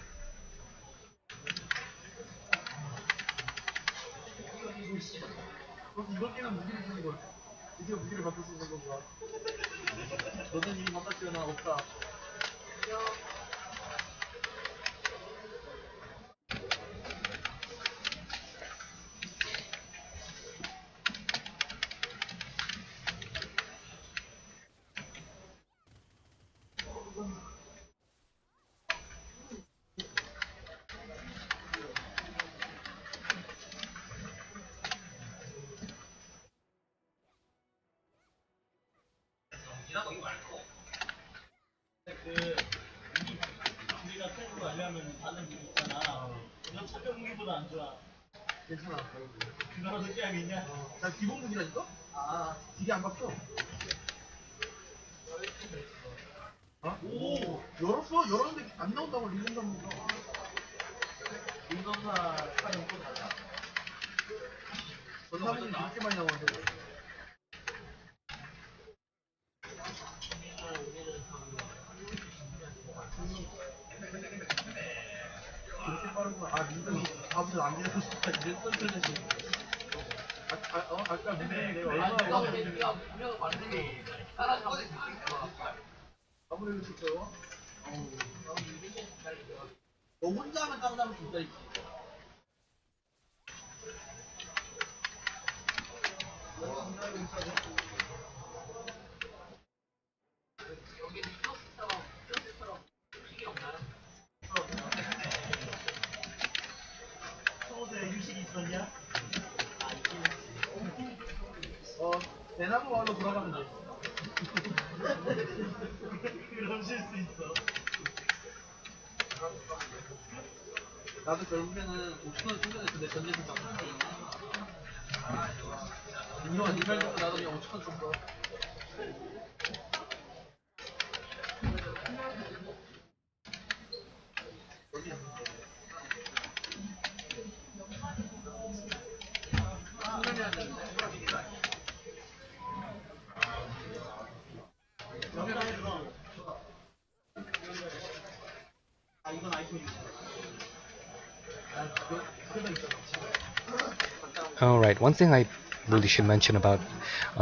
Alright, one thing I really should mention about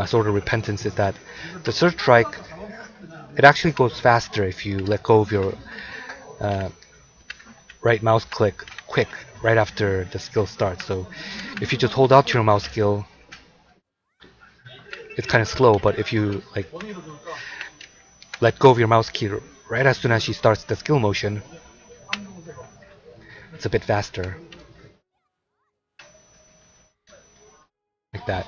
Sword of Repentance is that the third strike, it actually goes faster if you let go of your right mouse click quick right after the skill starts. So if you just hold out your mouse skill, it's kind of slow, but if you like let go of your mouse key right as soon as she starts the skill motion, it's a bit faster. Like that.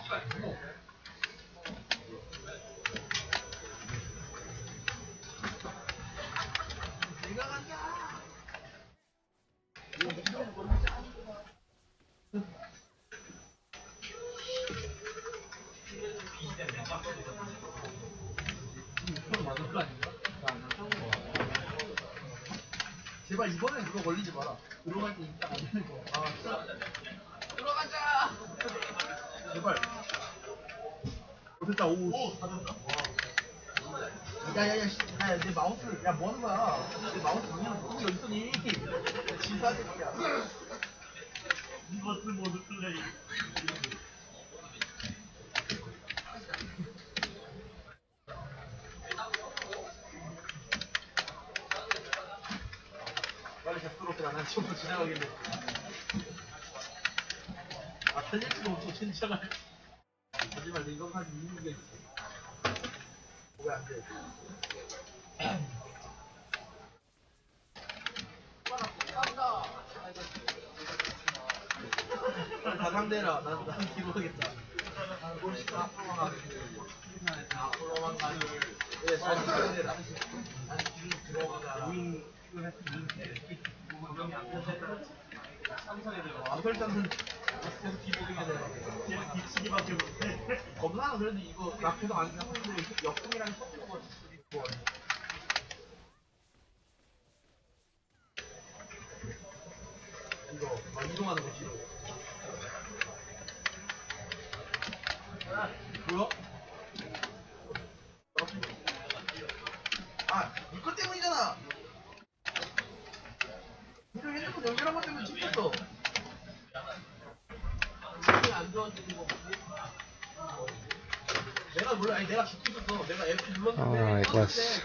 Alright, let's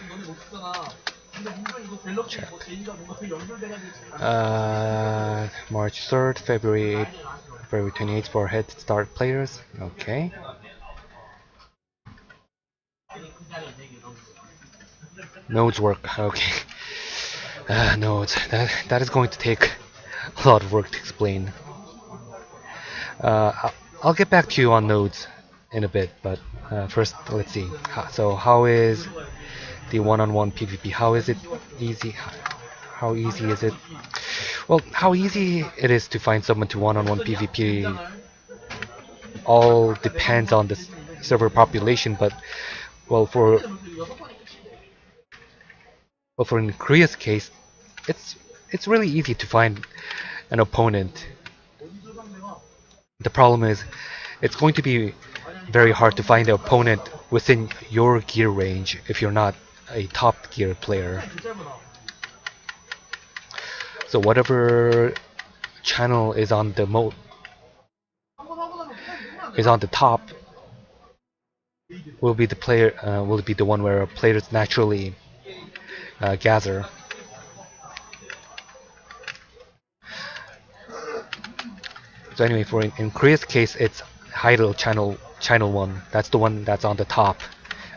check. March 3rd, February 8th, February 28th for head start players. Okay. Nodes work. Okay. Nodes. That is going to take a lot of work to explain. I'll get back to you on nodes in a bit, but first let's see. So how is the one-on-one PvP? How is it easy? How easy is it? Well, how easy it is to find someone to one-on-one PvP all depends on the server population, but well, for in Korea's case, it's really easy to find an opponent. The problem is, it's going to be very hard to find an opponent within your gear range if you're not a top gear player. So whatever channel is on the top will be the one where players naturally gather. So anyway, for in Korea's case, it's Idle channel 1. That's the one that's on the top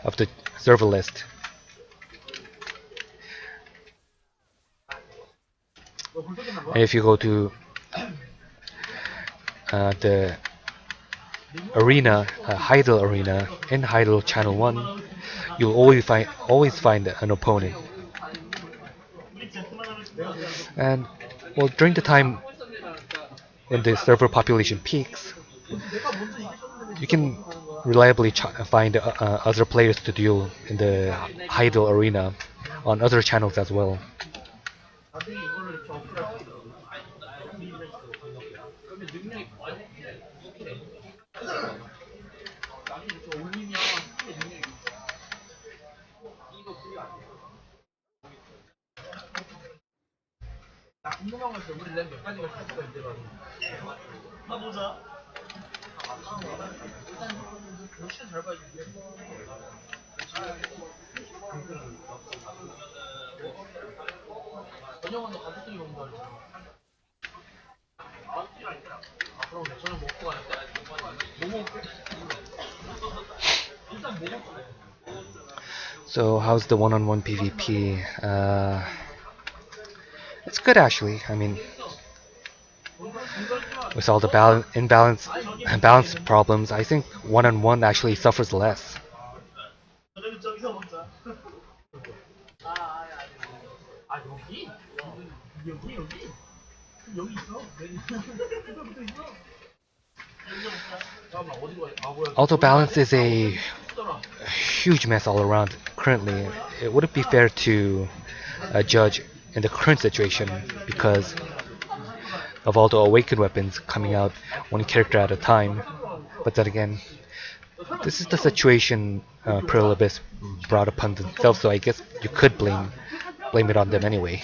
of the server list. And if you go to the arena, Idle arena, in Idle channel 1, you'll always find an opponent. And well, during the time when the server population peaks, you can reliably find other players to duel in the Idle arena on other channels as well. So how's the one-on-one PvP? It's good actually. I mean, with all the balance problems, I think one-on-one actually suffers less. Auto balance is a huge mess all around currently. It wouldn't be fair to judge in the current situation because of all the awakened weapons coming out one character at a time. But then again, this is the situation Pearl Abyss brought upon themselves, so I guess you could blame it on them anyway.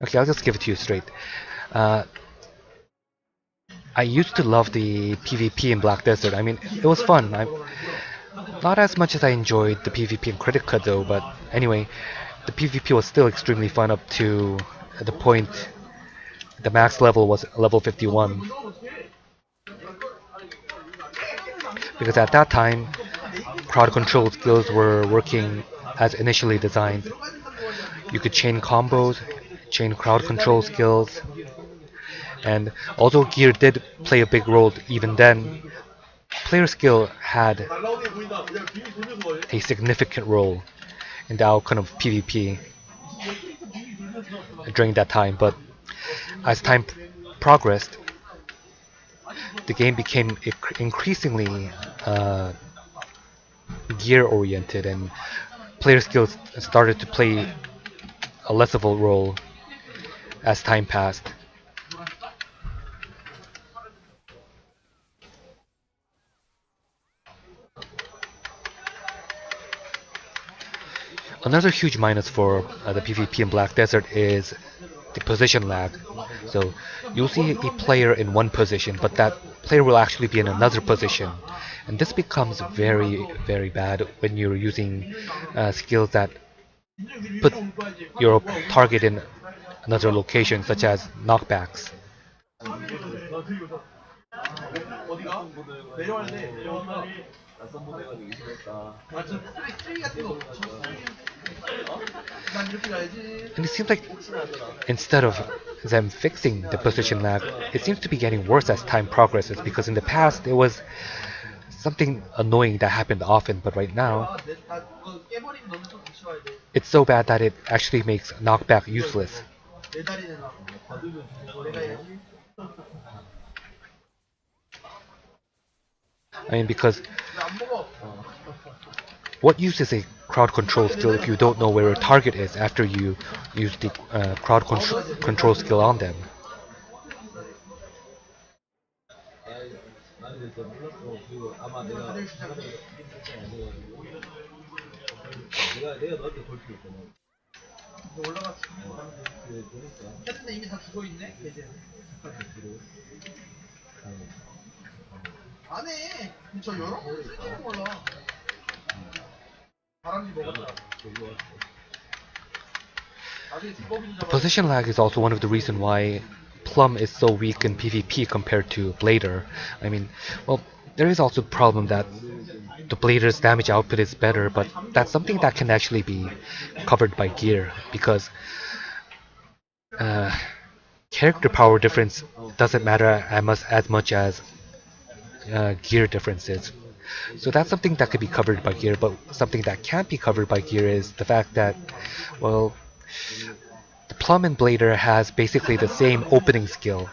Okay, I'll just give it to you straight. I used to love the PvP in Black Desert. I mean, it was fun. Not as much as I enjoyed the PvP in Critica though, but anyway, the PvP was still extremely fun up to the point the max level was level 51. because at that time, crowd control skills were working as initially designed. You could chain combos, chain crowd control skills, and although gear did play a big role even then, player skill had a significant role in the outcome of PvP during that time. But as time progressed, the game became increasingly gear oriented, and player skills started to play a less of a role as time passed. Another huge minus for the PvP in Black Desert is the position lag. So you'll see a player in one position, but that player will actually be in another position. And this becomes very, very bad when you're using skills that put your target in another location, such as knockbacks. And it seems like instead of them fixing the position lag, it seems to be getting worse as time progresses, because in the past it was something annoying that happened often, but right now it's so bad that it actually makes knockback useless. I mean, because what use is a crowd control skill if you don't know where a target is after you use the crowd control skill on them? Position lag is also one of the reasons why Plum is so weak in PvP compared to Blader. I mean, well, there is also the problem that the Blader's damage output is better, but that's something that can actually be covered by gear, because character power difference doesn't matter as much as gear differences. So that's something that could be covered by gear, but something that can't be covered by gear is the fact that, well, the Plum and Blader has basically the same opening skill,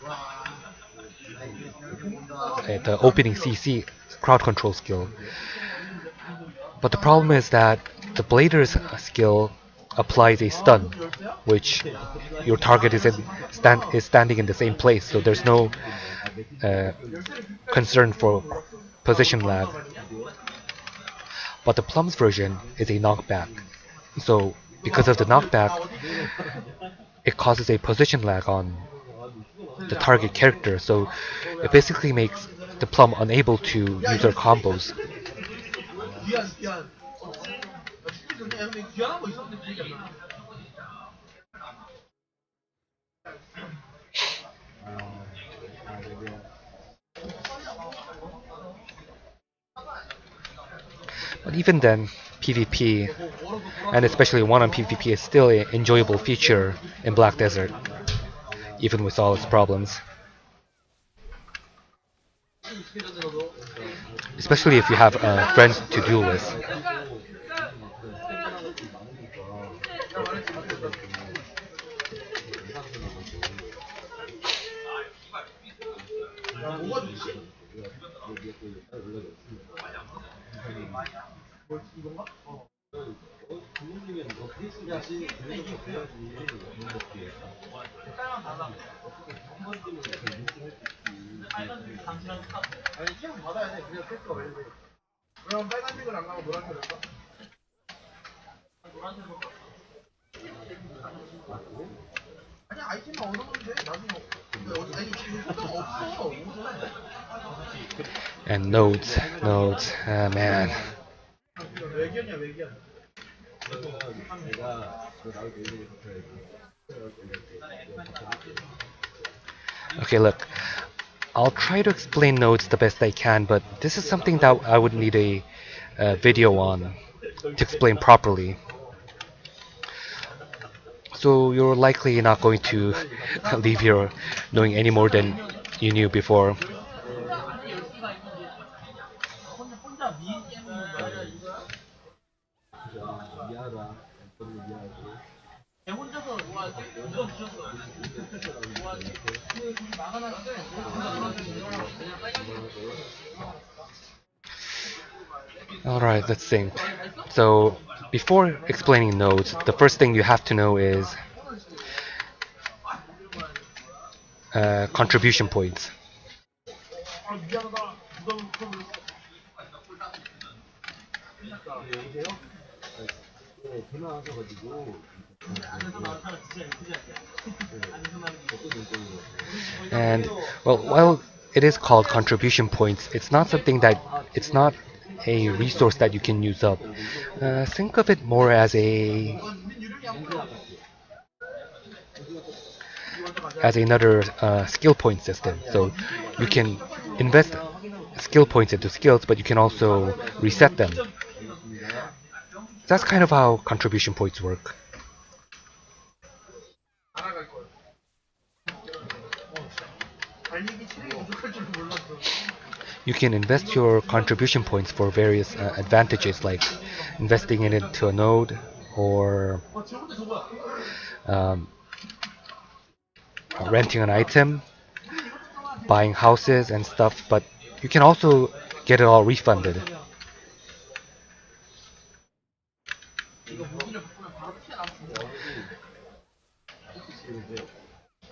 the opening CC crowd control skill. But the problem is that the Blader's skill applies a stun, which your target is standing in the same place, so there's no concern for position lag. But the Plum's version is a knockback, so because of the knockback, it causes a position lag on the target character, so it basically makes the Plum unable to use her combos. But even then, PvP, and especially one-on PvP, is still an enjoyable feature in Black Desert, even with all its problems. Especially if you have friends to duel with. And nodes, man. Okay, look. I'll try to explain nodes the best I can, but this is something that I would need a video on to explain properly. So you're likely not going to leave here knowing any more than you knew before. Alright, let's think. So, before explaining nodes, the first thing you have to know is contribution points. And, well, while it is called contribution points, it's not a resource that you can use up. Think of it more as another skill point system. So you can invest skill points into skills, but you can also reset them. That's kind of how contribution points work. You can invest your contribution points for various advantages, like investing it into a node or um, renting an item, buying houses and stuff, but you can also get it all refunded.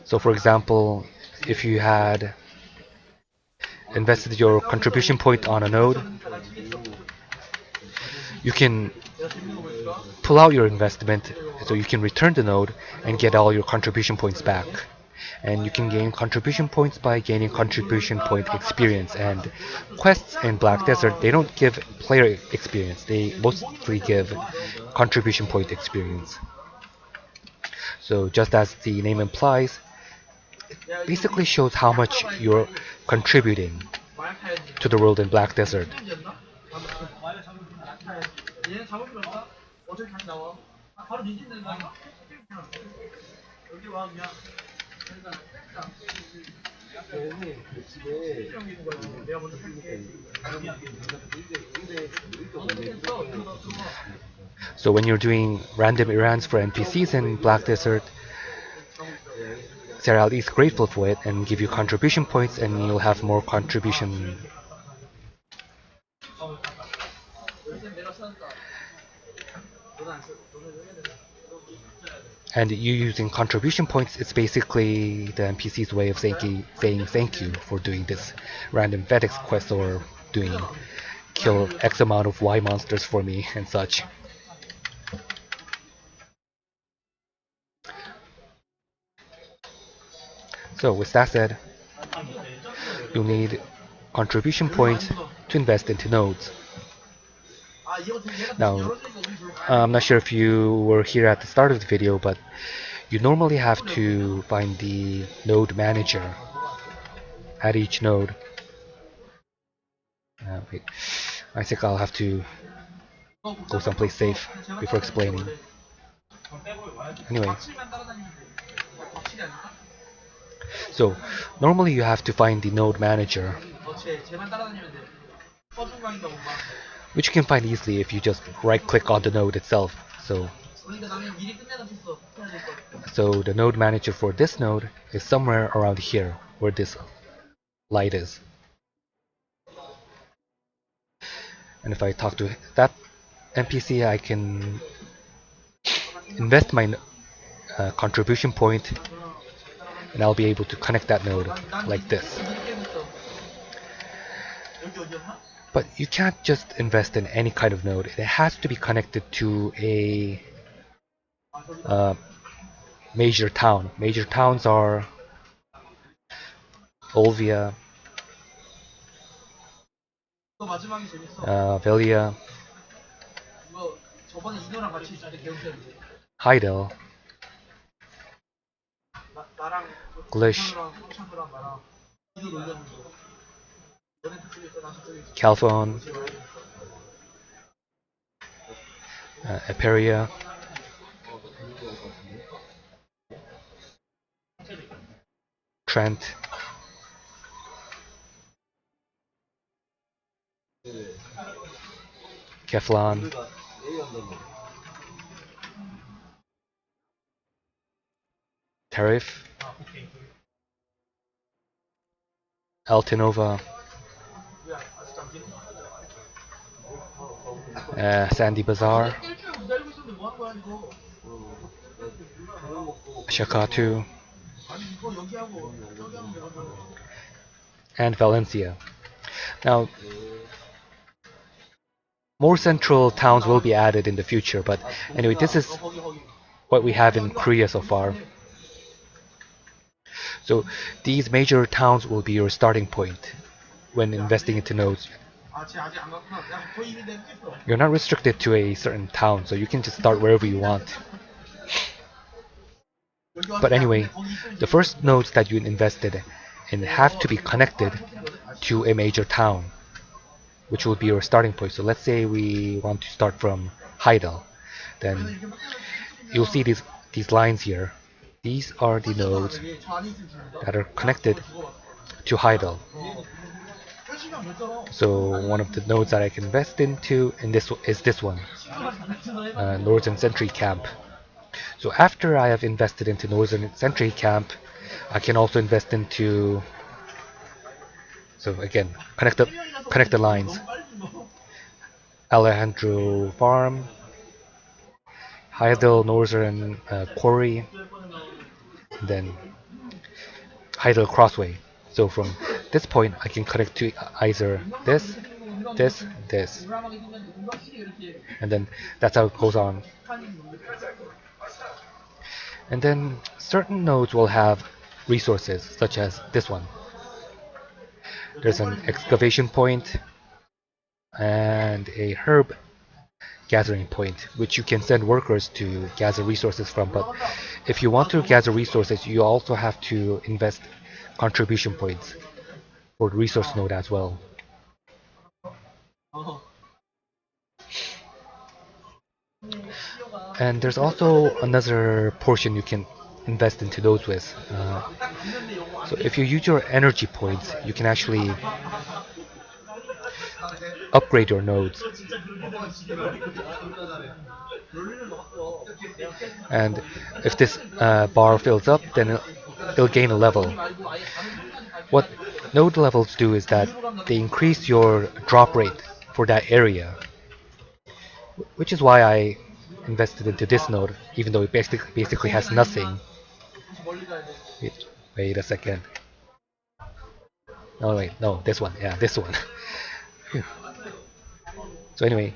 So for example, if you had invested your contribution point on a node, you can pull out your investment so you can return the node and get all your contribution points back. And you can gain contribution points by gaining contribution point experience. And quests in Black Desert, they don't give player experience, they mostly give contribution point experience. So just as the name implies, it basically shows how much you're contributing to the world in Black Desert. So when you're doing random errands for NPCs in Black Desert, Serial is grateful for it and give you contribution points, and you'll have more contribution. And you using contribution points, it's basically the NPC's way of saying thank you for doing this random FedEx quest or doing kill X amount of Y monsters for me and such. So with that said, you'll need contribution points to invest into nodes. Now, I'm not sure if you were here at the start of the video, but you normally have to find the node manager at each node. Wait, I think I'll have to go someplace safe before explaining. Anyway, so normally you have to find the node manager, which you can find easily if you just right click on the node itself. So the node manager for this node is somewhere around here where this light is. And if I talk to that NPC, I can invest my contribution point, and I'll be able to connect that node like this. But you can't just invest in any kind of node. It has to be connected to a major town. Major towns are Olvia, Velia, Heidel, Glish, Calphone, Aperia, Trent, Keflon, Tariff, Altinova, Sandy Bazaar, Shakatu, and Valencia. Now, more central towns will be added in the future, but anyway, this is what we have in Korea so far. So these major towns will be your starting point when investing into nodes. You're not restricted to a certain town, so you can just start wherever you want. But anyway, the first nodes that you invested in have to be connected to a major town, which will be your starting point. So let's say we want to start from Heidel, then you'll see these lines here. These are the nodes that are connected to Heidel. So one of the nodes that I can invest into is this one, Northern Sentry Camp. So after I have invested into Northern Sentry Camp, I can also invest into. So again, connect the lines. Alejandro Farm, Heidel Northern Quarry, then Heidel Crossway. So from this point, I can connect to either this, this, and then that's how it goes on. And then certain nodes will have resources, such as this one. There's an excavation point and a herb gathering point, which you can send workers to gather resources from. But if you want to gather resources, you also have to invest contribution points for the resource node as well. And there's also another portion you can invest into those with. So if you use your energy points, you can actually upgrade your nodes. And if this bar fills up, then it'll gain a level. What node levels do is that they increase your drop rate for that area, which is why I invested into this node, even though it basically has nothing. Wait a second. No, wait, no, this one. Yeah, this one. So anyway,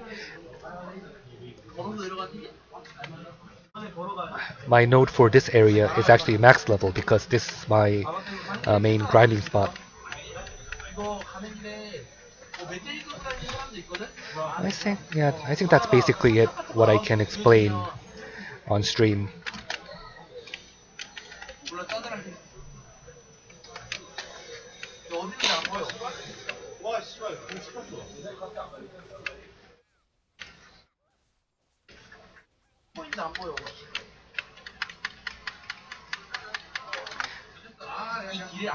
my node for this area is actually max level because this is my main grinding spot. I think that's basically it. What I can explain on stream.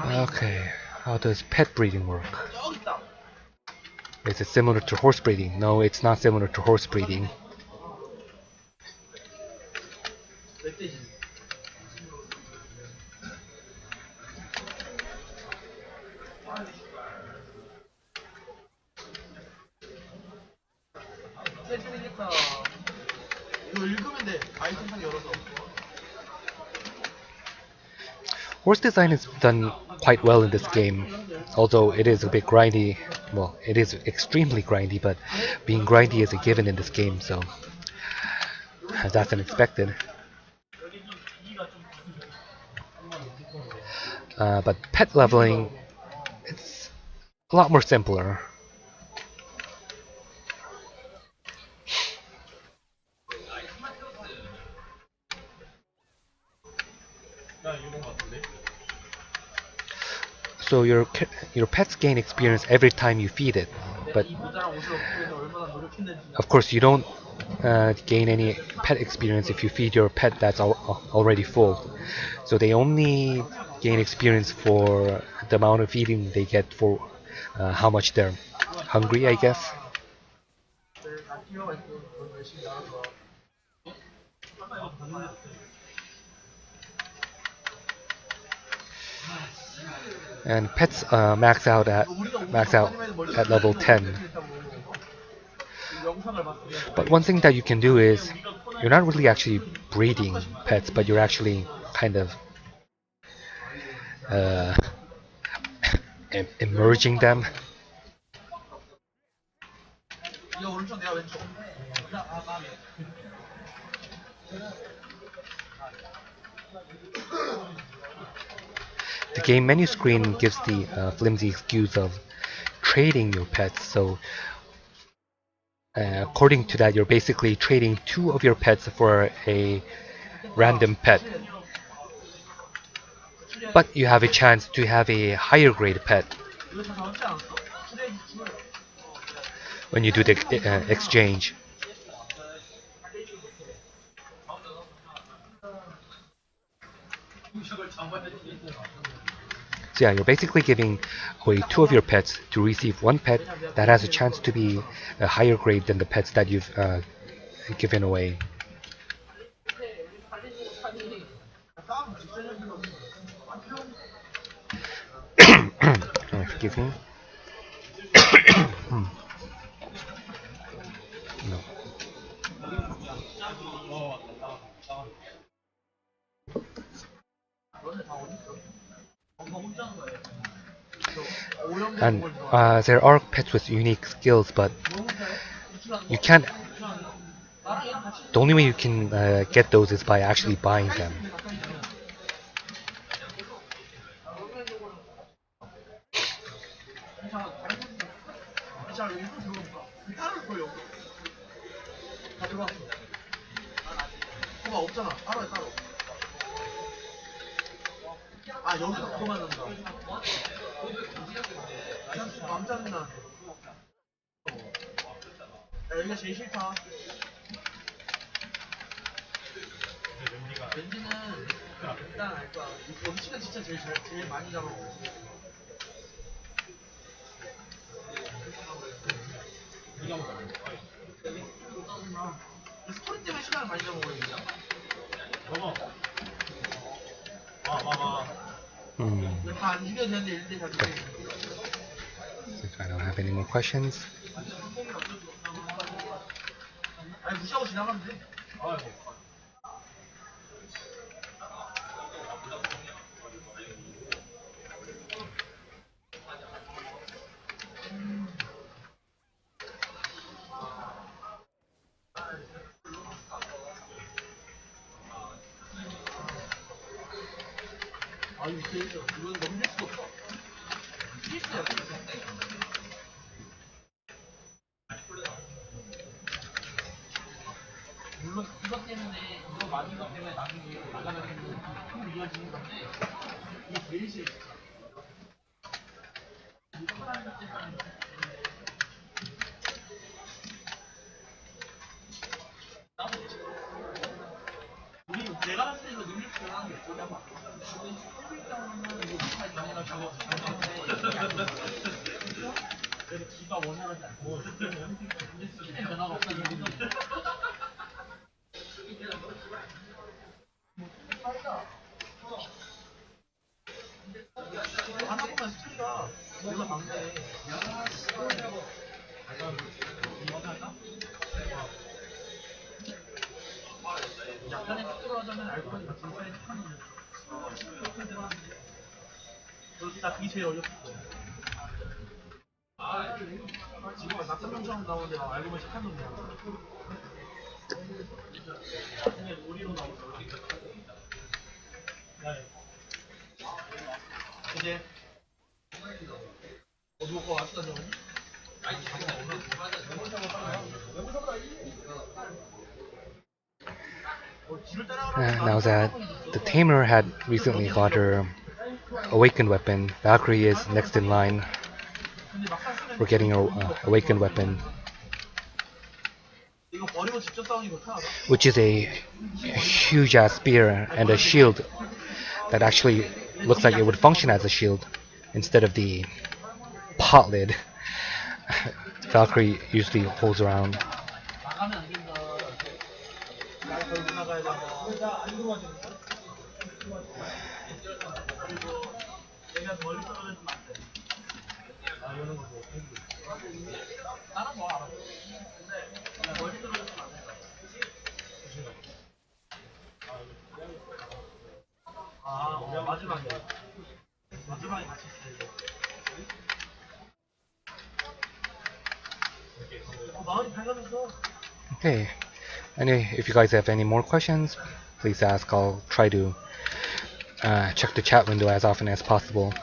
Okay, how does pet breeding work? Is it similar to horse breeding? No, it's not similar to horse breeding. Horse design is done quite well in this game, although it is a bit grindy. Well, it is extremely grindy, but being grindy is a given in this game, so that's unexpected. But pet leveling, it's a lot more simpler. So your pets gain experience every time you feed it, but of course you don't gain any pet experience if you feed your pet that's already full. So they only gain experience for the amount of feeding they get for how much they're hungry, I guess. And pets max out at level 10. But one thing that you can do is you're not really actually breeding pets, but you're actually kind of uh, emerging them. The game menu screen gives the flimsy excuse of trading your pets. So according to that, you're basically trading 2 of your pets for a random pet. But you have a chance to have a higher grade pet when you do the exchange. So yeah, you're basically giving away 2 of your pets to receive 1 pet that has a chance to be a higher grade than the pets that you've given away. Excuse me. No. And there are pets with unique skills, but you can't. The only way you can get those is by actually buying them. If I don't have any more questions. Now that the tamer had recently got her awakened weapon. Valkyrie is next in line. We're getting our awakened weapon, which is a huge ass spear and a shield that actually looks like it would function as a shield instead of the pot lid Valkyrie usually holds around. Okay, anyway, if you guys have any more questions, please ask. I'll try to check the chat window as often as possible.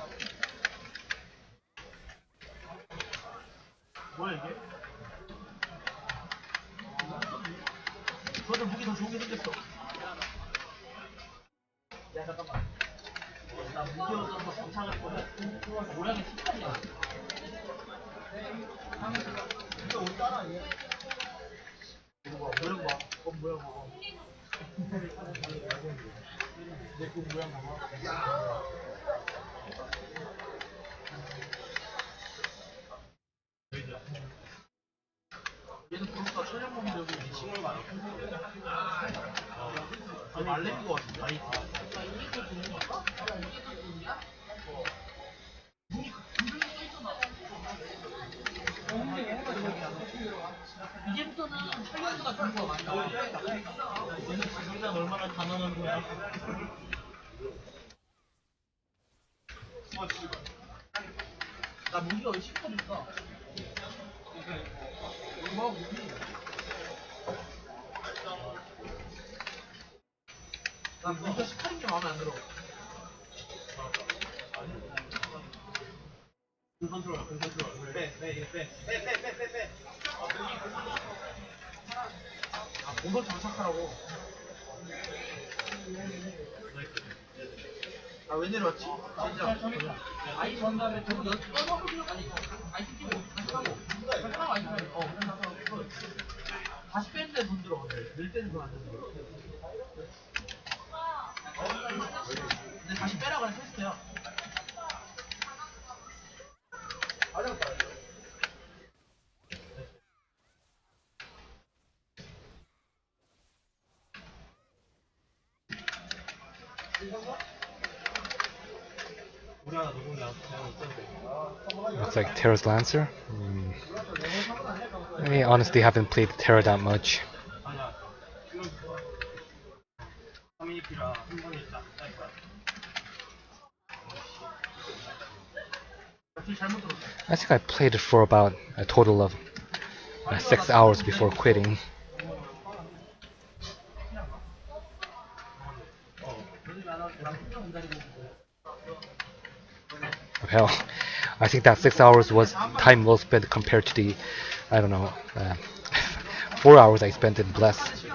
Looks like Terra's Lancer. I honestly haven't played Terra that much. I think I played it for about a total of 6 hours before quitting. Well, I think that 6 hours was time well spent compared to the, I don't know, 4 hours I spent in Bless.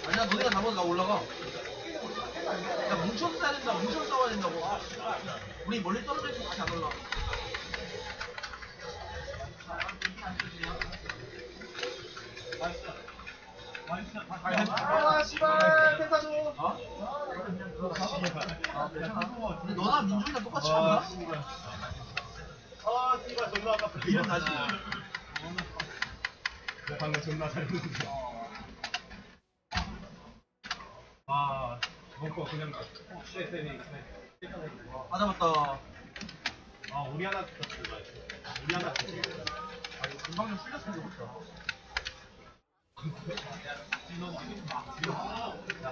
아니야, 너네가 잡아서 나 올라가. 야, 뭉쳐서 싸야 된다. 뭉쳐서 싸워야 된다고. 우리 멀리 떨어져 있으면 다시 안 올라가. 아, 씨발, 펜타 줘. 어? 괜찮아. 근데 너나 민준이랑 똑같이 하나? 아, 씨발 존나 아깝다. 이런 다시. 방금 존나 잘했는데. 아, 먹고 그냥 쎄쎄니. 아 잡았다. 아, 우리 하나 쳤어. 우리 하나 쳤어. 아 이거 금방 좀 풀렸으면 좋겠다.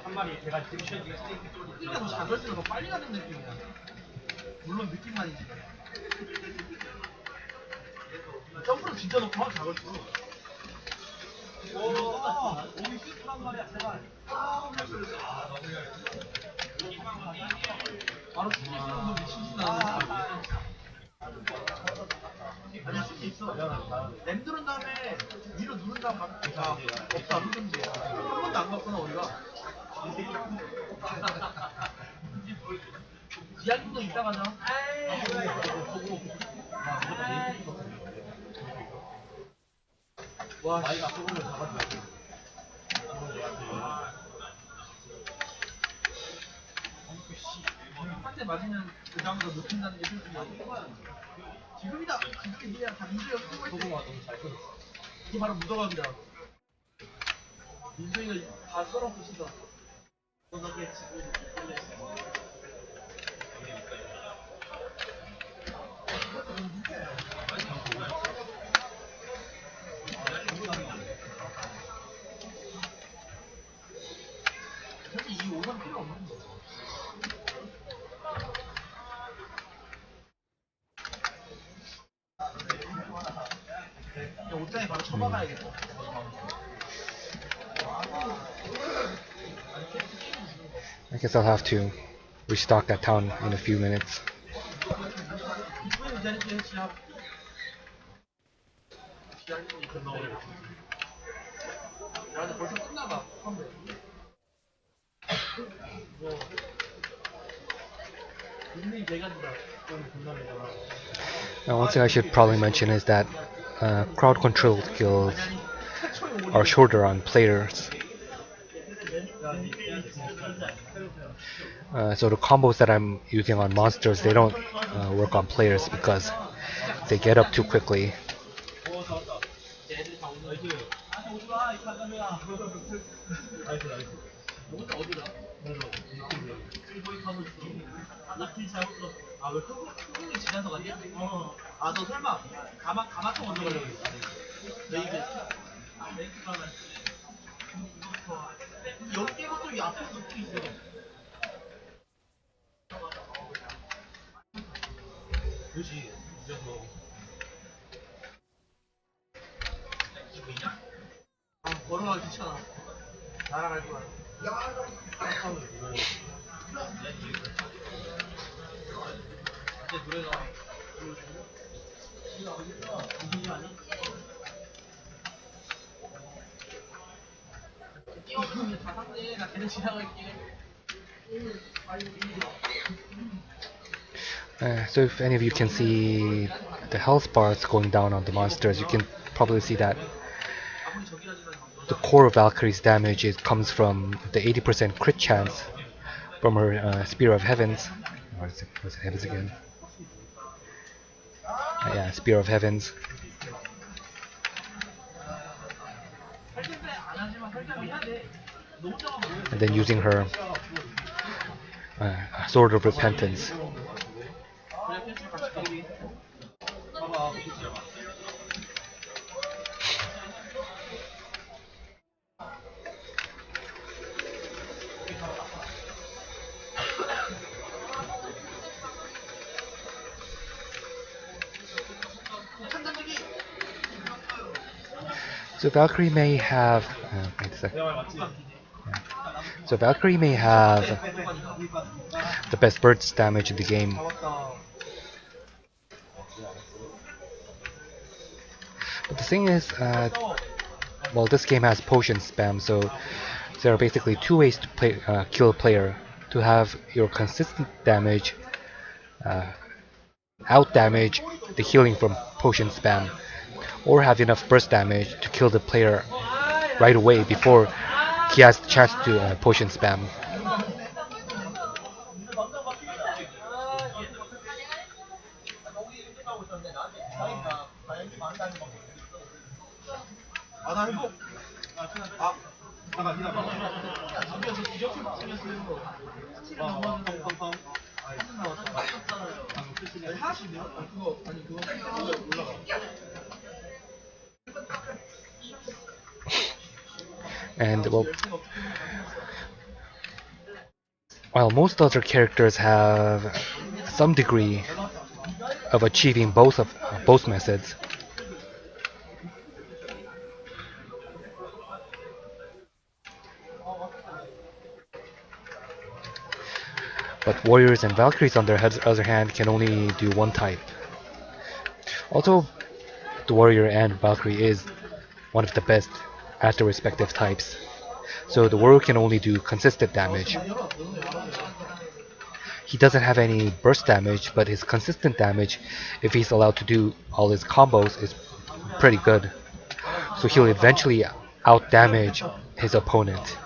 한 마리 제가 지금 스틱이가 더 작을수록 더 빨리 가는 느낌이야. 물론 느낌만이지. 점프는 진짜 높아 작을수록. 오이 슈트란 말이야, 제발. 바로 슈팅 쓰는 거 미치진 않은데. 아니야 슈팅 있어. 램 누른 다음에 위로 누른 다음 가. 없다 누른지. 한 번도 안 갔구나 우리가. 지하님도 이따 가자. 와, 나이가 소금을 잡아줘야지. 한대 맞으면 그 다음부터 높인다는 게 슬프냐. 지금이다. 지금이야. 다 민주가 쓰고 있어. 소금아 너무 잘 끊었어. 이게 바로 묻어가기다. 민주이가 다 썰어 부신다. 사실 이 옷은 필요 없는 거. 그냥 옷장에 바로 쳐박아야겠다. I guess I'll have to restock that town in a few minutes. 이쁘게 자리에 지압. 지압이 건너. 야, 근데 벌써 끝나가. 인생이 개간이다. Now, one thing I should probably mention is that crowd control skills are shorter on players. So the combos that I'm using on monsters, they don't work on players because they get up too quickly. 아, 왜 흑흑이 지나서 갔냐? 아, 너 설마 가마통 먼저 가려고 했어? 레이드. 레이드 가면. 여기 깨고 또 이 앞에 놓고 있어. 그렇지. 이제서. 아, 걸어가기 귀찮아. 날아갈 거야. 이제 노래가 뛰어들면 다 상대. 나 걔네 지나갈게. So if any of you can see the health bars going down on the monsters, you can probably see that the core of Valkyrie's damage comes from the 80% crit chance from her Spear of Heavens. What's it Heavens again? Yeah, Spear of Heavens. And then using her Sword of Repentance. So Valkyrie may have. Wait a sec. Yeah. So Valkyrie may have the best burst damage in the game. But the thing is, well, this game has potion spam, so there are basically two ways to kill a player: to have your consistent damage out damage the healing from potion spam, or have enough burst damage to kill the player right away before he has the chance to potion spam. 나 행복. 잠깐 기다려. 집에서 기적을 맞추면서 펑펑펑. 하시면 그거 아니 그거 올라가. And well, while most other characters have some degree of achieving both methods, but warriors and Valkyries on their other hand can only do one type. Although the warrior and Valkyrie is one of the best at their respective types, so the warrior can only do consistent damage. He doesn't have any burst damage, but his consistent damage, if he's allowed to do all his combos, is pretty good. So he'll eventually out damage his opponent.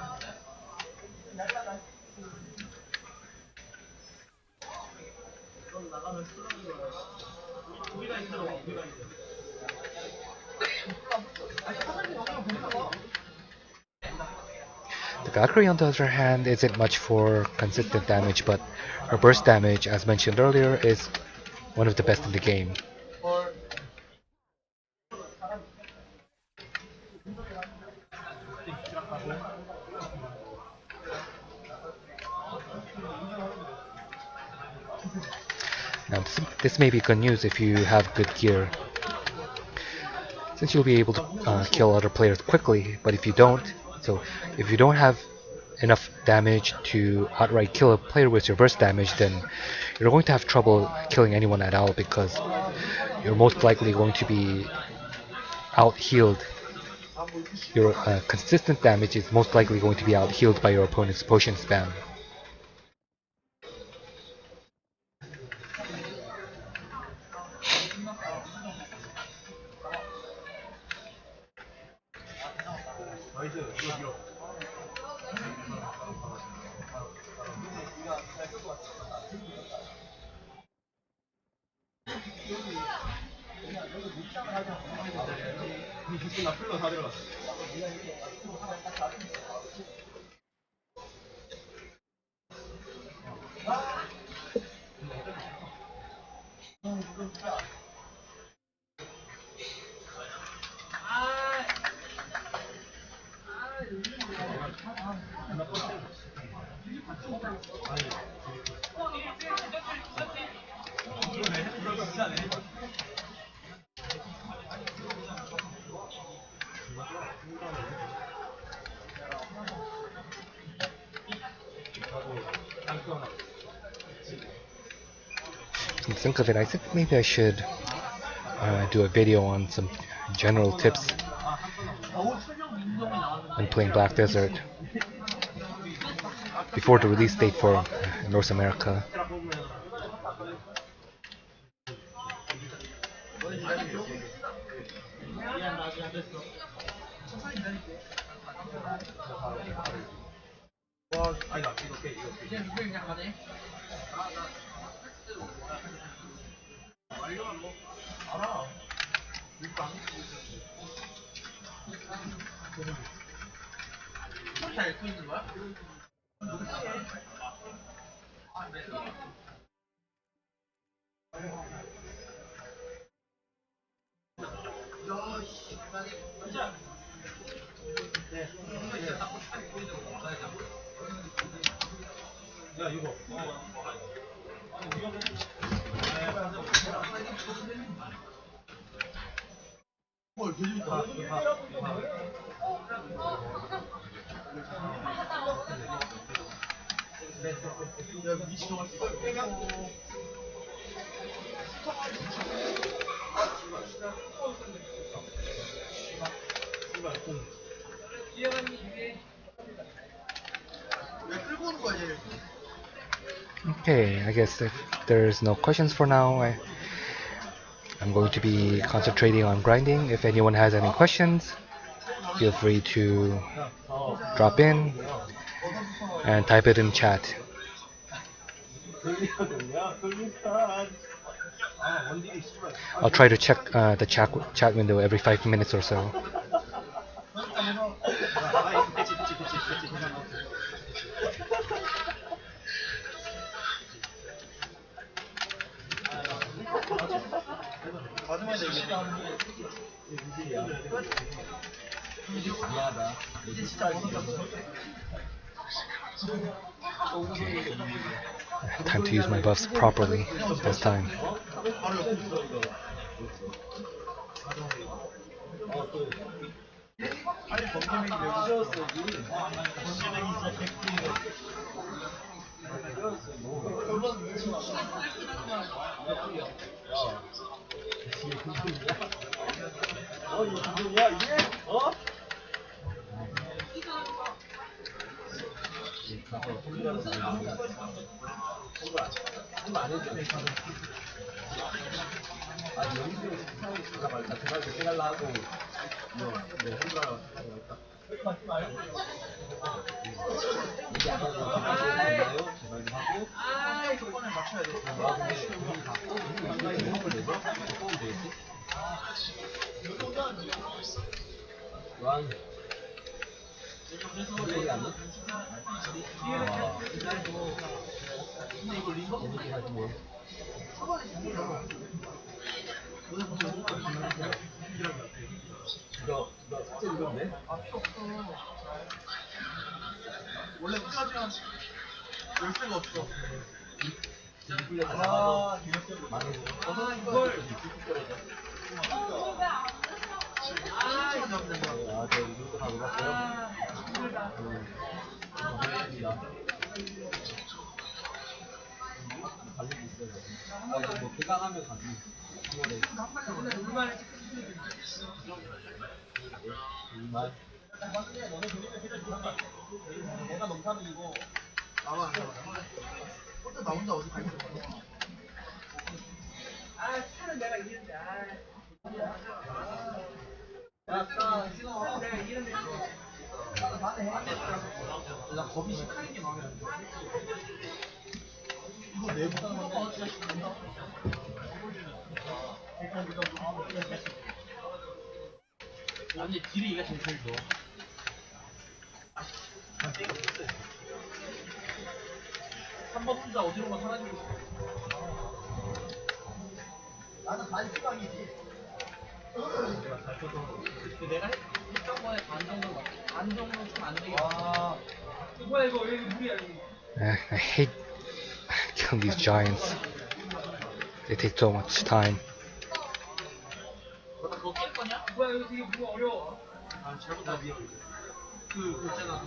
The Valkyrie, on the other hand, isn't much for consistent damage, but her burst damage, as mentioned earlier, is one of the best in the game. Now, this may be good news if you have good gear, since you'll be able to kill other players quickly, but if you don't have enough damage to outright kill a player with your burst damage, then you're going to have trouble killing anyone at all, because you're most likely going to be out-healed. Your consistent damage is most likely going to be out-healed by your opponent's potion spam. Think of it, I think maybe I should do a video on some general tips when playing Black Desert before the release date for North America. Okay, I guess if there's no questions for now, I'm going to be concentrating on grinding. If anyone has any questions, feel free to drop in and type it in chat. I'll try to check the chat window every 5 minutes or so. Okay. Time to use my buffs properly this time. 원래 끝까지만 열쇠가 없어. 내가 농사는 이거 나만 안 나와. 혼자 나 혼자 어디 가있어. 아, 차는 내가 이기는데. 내가 이기는데. 나 겁이 시카는 게 마음에 안 들어. 이거 내부 진짜 싫다. 아니 딜이 이게 제일 좋아. 한번 혼자 어디론가 사라지고 있어. 나는 반수각이지. 내가 했던 거에 반 정도 좀 안 되겠어. 뭐야 이거 왜 물이야 이거. I hate killing these giants. They take so much time. 너 그거 깰 거냐? 뭐야 이거 되게 뭐 어려워. 아 잘못 다 미안. 그 있잖아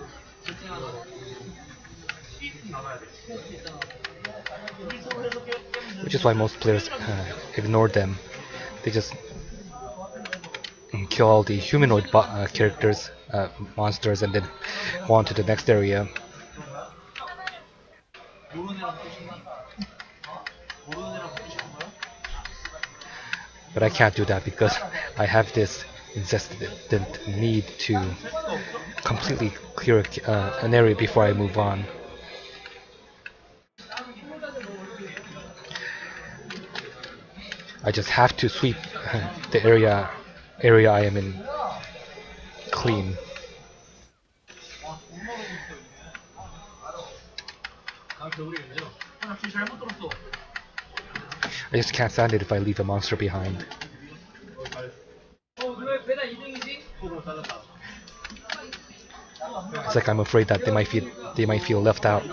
Which is why most players ignore them. They just kill all the humanoid characters, monsters, and then go on to the next area. But I can't do that because I have this insistent need to completely clear an area before I move on. I just have to sweep the area I am in clean. I just can't stand it if I leave a monster behind. It's like I'm afraid that they might feel left out.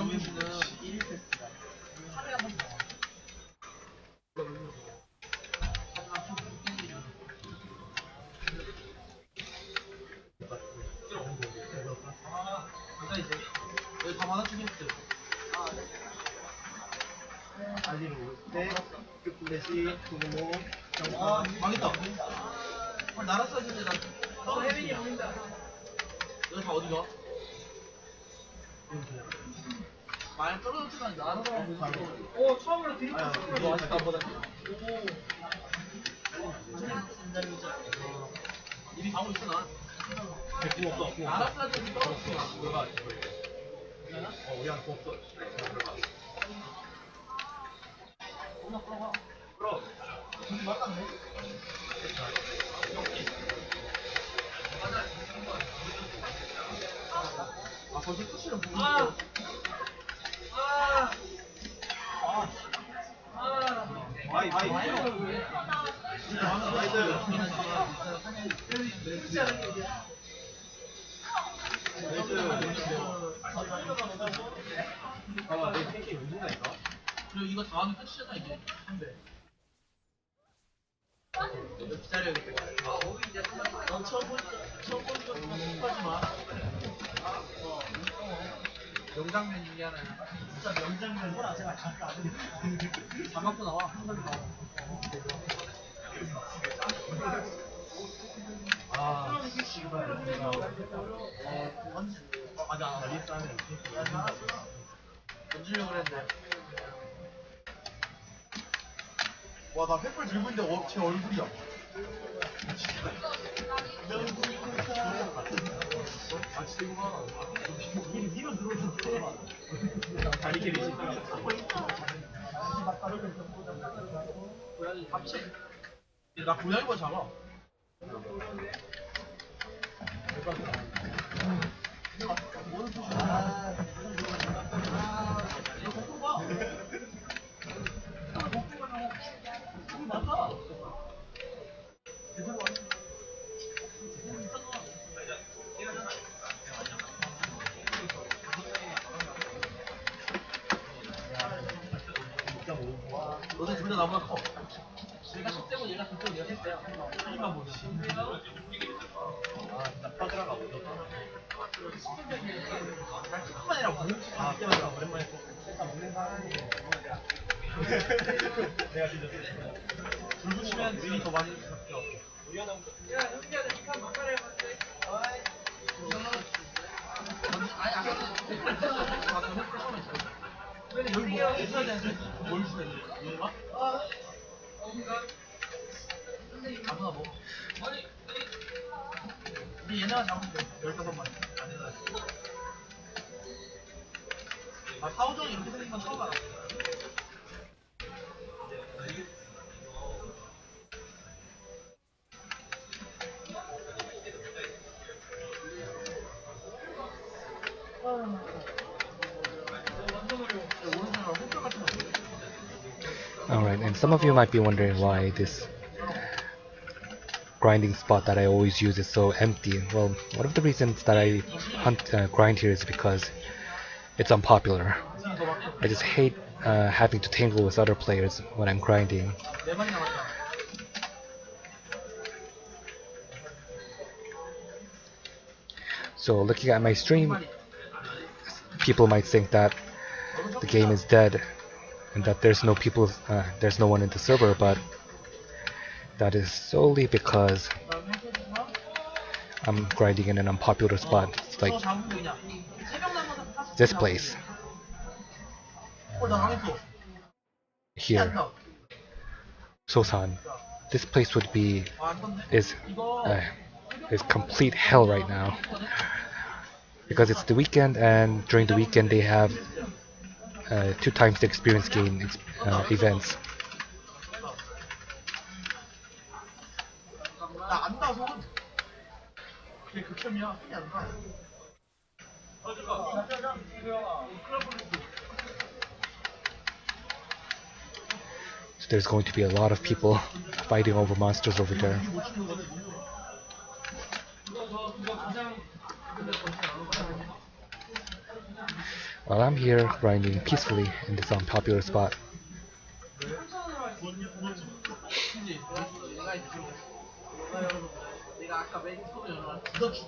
망했다. 나라 써야지. 너 혜민이 보인다. 여기 다 어디 가? 많이 떨어졌지만 나라 사람 처음으로 드립 너 아직도 안 받았지? 이미 가고 있어 나. 나라 사람들이 떨어졌어. 우리한테 없어. 아, 거기 끝이는 보고 아이 봐봐 내 팬케이크 웃는다니까. 그리고 이거 다 하면 끝이잖아, 이제. 선배. 기다려야겠다. 넌 처음 보니까 속하지 마. 명장면 중에 하나야. 진짜 명장면이야. 제가 잠깐 안 갖고 나와. 한번 나와. 아 씨발. 맞아. 리스하면 던지려고 그랬는데. 와 나 횃불 들고 있는데 제 얼굴이야. 아 진짜 이거 봐. 니가 들어오는데. 다리끼리 고양이 합체. 나 고양이보다 작아. 뭐는 소시야? 이거 먹고 봐. 맞아. 너네 둘 다 나보다 커. 얘가 10대고 얘가 9대고 얘가 10대야. 차이만 보자. 아 진짜 퍼즈라가 오졌다. 한만이라고 아 깨봤다 오랜만에 또. 일단 먹는 사람이 내가 진짜 불 붙이면 눈이 더 많이 바뀌어. 아니 아까 햇불 처음에 있어. 근데 여기 뭐 해줘야 되는데 뭘 줘야 돼? 얘가? 아무나 먹어. 우리 얘네가 잡으면 돼. 15마리. 아, 사오정이 이렇게 생긴 건 처음 알아. Alright, and some of you might be wondering why this grinding spot that I always use is so empty. Well, one of the reasons that I grind here is because it's unpopular. I just hate having to tangle with other players when I'm grinding. So looking at my stream, people might think that the game is dead and that there's no people, there's no one in the server, but that is solely because I'm grinding in an unpopular spot. It's like this place here, Sosan. This place would be is complete hell right now because it's the weekend, and during the weekend they have 2 times the experience gain events. So there's going to be a lot of people fighting over monsters over there. While I'm here grinding peacefully in this unpopular spot.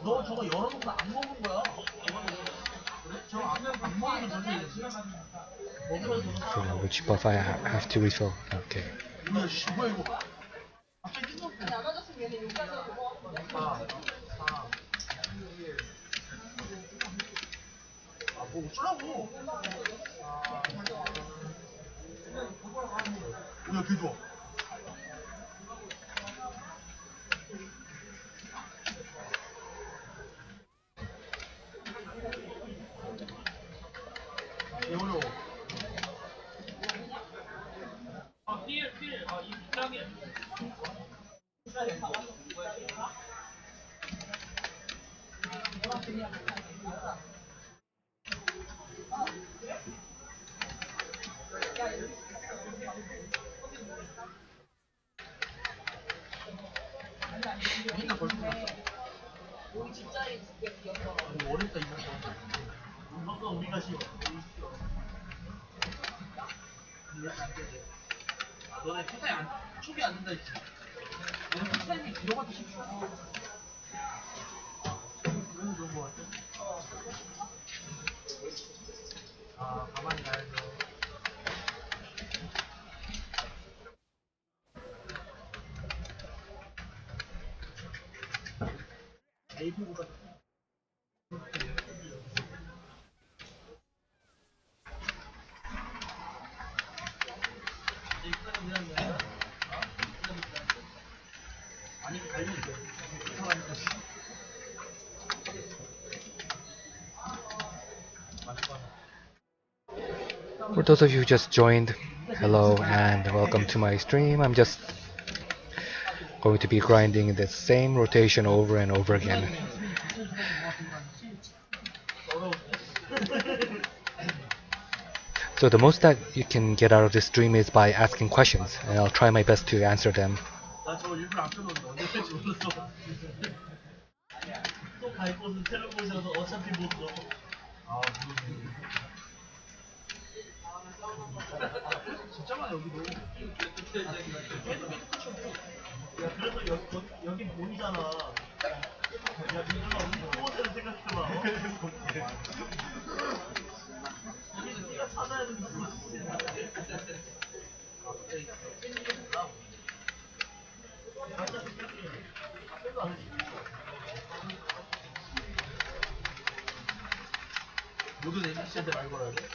너 저거 열어놓고 안 먹은 거야. 저거 안 먹으면 저기 So which buff I have to refill? Okay. 뭐야 씨 뭐야 이거. 갑자기 뜯었어. 뭐 어쩌라고. 뭐야 개 좋아. 개 어려워. 이 짱이야. 맨날 벌써 났어. 어렵다 이거. 이것도 우리가 싫어. 너네 포타임 촉이 안 된다 했지. 너네 포타임이 들어가도 쉽지. 그래서 좋은 거 같아. 아 가만히 가야죠. AP보다 아니 달려 있어. For those of you who just joined, hello and welcome to my stream. I'm just going to be grinding the same rotation over and over again. So the most that you can get out of this stream is by asking questions, and I'll try my best to answer them. 나 저거 일부러 안 펴놓는데 언제 펼지 몰랐어. 또 갈 곳은 새로 보셔서 어차피 못 줘. 아, 진짜만 여기도. 계속 끝이 없고. 야, 그래서 여기 본이잖아. 야, 민준아, 우리 코어를 생각해봐. 여기는 네가 찾아야 되는 거. 모든 NPC한테 말 걸어야 돼?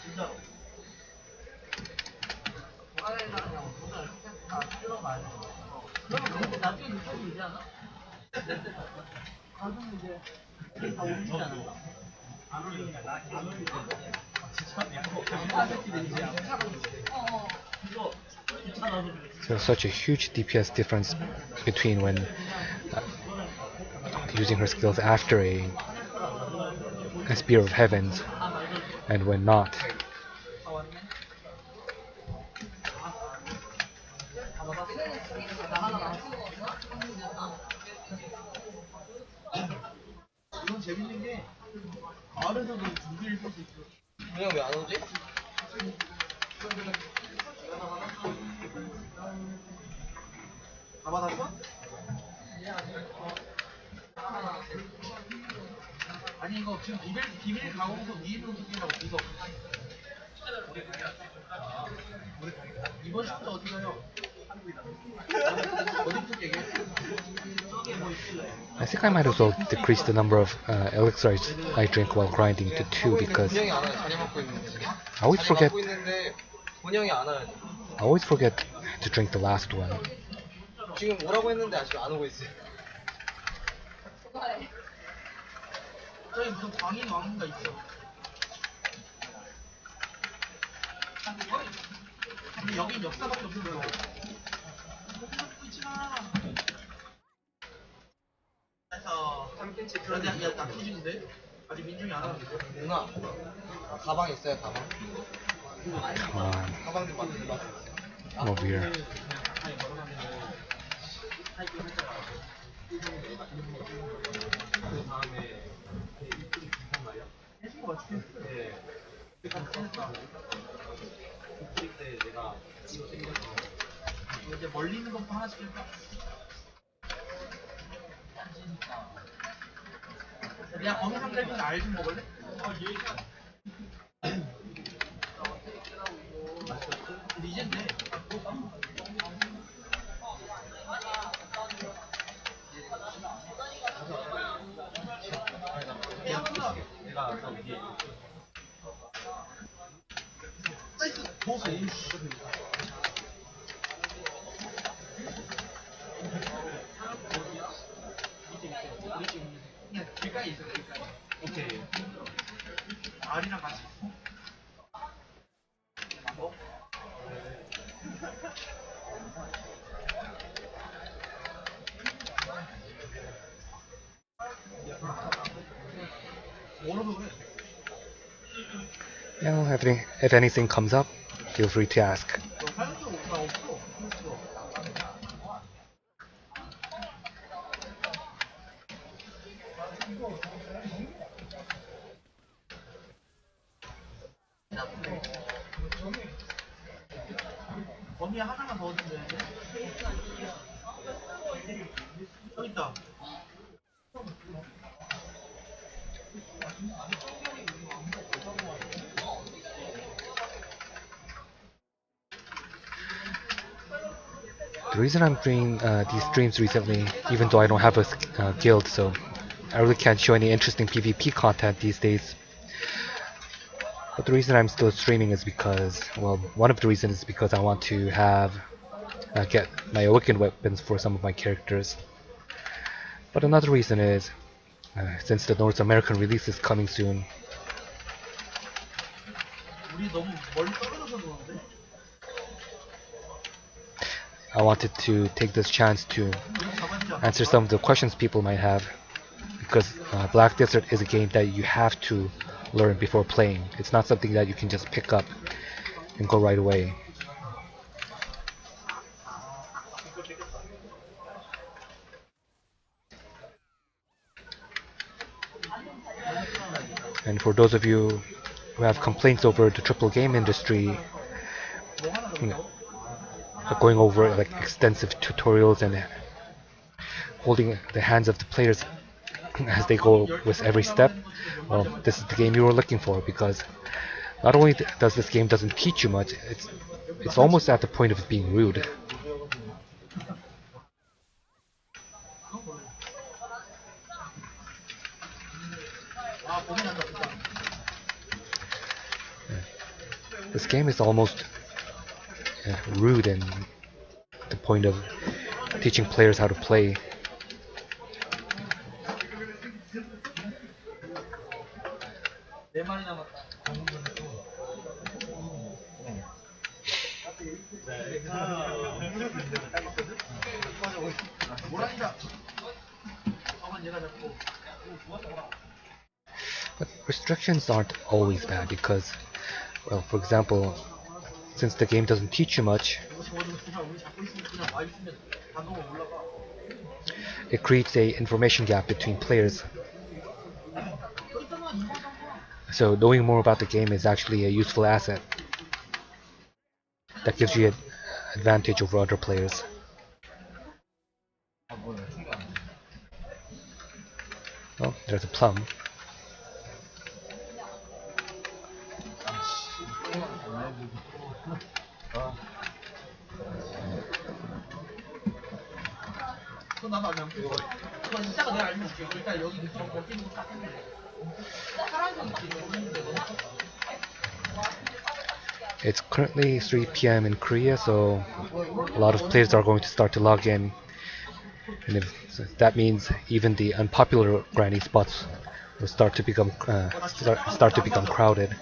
진짜로. 그러면 그것도 나중에 느껴도 되지 않아? 나중에 이제 다 올리지 않아? 안 올리니까 안 올리니까 There's such a huge DPS difference between when using her skills after a Spear of Heavens and when not. 이건 재밌는 게 마을에서도 준비를 쓸 수 있어. 그냥 왜 안 오지? 다 받았어? 아니 이거 지금 비밀 가공소 위인으로 쓰기라고 비서. 이번 시부터 어디 가요? 어디부터 얘기해? 저기 뭐 있을래? I think I might as well decrease the number of elixirs I drink while grinding to 2 because 본영이 안 와요. 자리 맡고 있는데. I always 자리 forget 맡고 있는데 본영이 안 와요. to drink the last one. 지금 오라고 했는데 아직 안 오고 있어요. 저기 무슨 광인 왕인가 있어. 근데 여긴 역사밖에 없는 거야. 그래서 그런데 야, 나 터지는데? 아직 민중이 안 왔는데? 누나, 가방 있어요, 가방? Come on, 가방 좀 만들어. come over here. 해준 거 같지? 네. 이제 멀리 있는 것부터 하나씩 할까? 야, 거기 상대편 알 좀 먹을래? 리젠데. 야, 내가 저기 나이스 보소. 우리 지금 그냥 길가에 있어, 길가에. 오케이. 알이랑 같이 있어. 뭐? 뭐라도 그래. Yeah, if anything comes up, feel free to ask. 너 화장실 나 없어. 우리 하나만 더 얻으면 되는데. 여기 있다. The reason I'm doing these streams recently, even though I don't have a guild, so I really can't show any interesting PvP content these days. But the reason I'm still streaming is because, well, one of the reasons is because I want to have get my awakened weapons for some of my characters. But another reason is, since the North American release is coming soon, 우리 너무 멀리 떨어져서 그러는데. I wanted to take this chance to answer some of the questions people might have, because Black Desert is a game that you have to learn before playing. It's not something that you can just pick up and go right away. And for those of you who have complaints over the triple game industry, you know, going over like extensive tutorials and holding the hands of the players as they go with every step, well, this is the game you were looking for, because not only does this game doesn't teach you much, it's almost at the point of being rude. This game is almost rude and the point of teaching players how to play. But restrictions aren't always bad because, well, for example, since the game doesn't teach you much, it creates a information gap between players. So knowing more about the game is actually a useful asset that gives you an advantage over other players. Oh, there's a plum. It's currently 3 PM in Korea, so a lot of players are going to start to log in, and if that means even the unpopular granny spots will start to become crowded.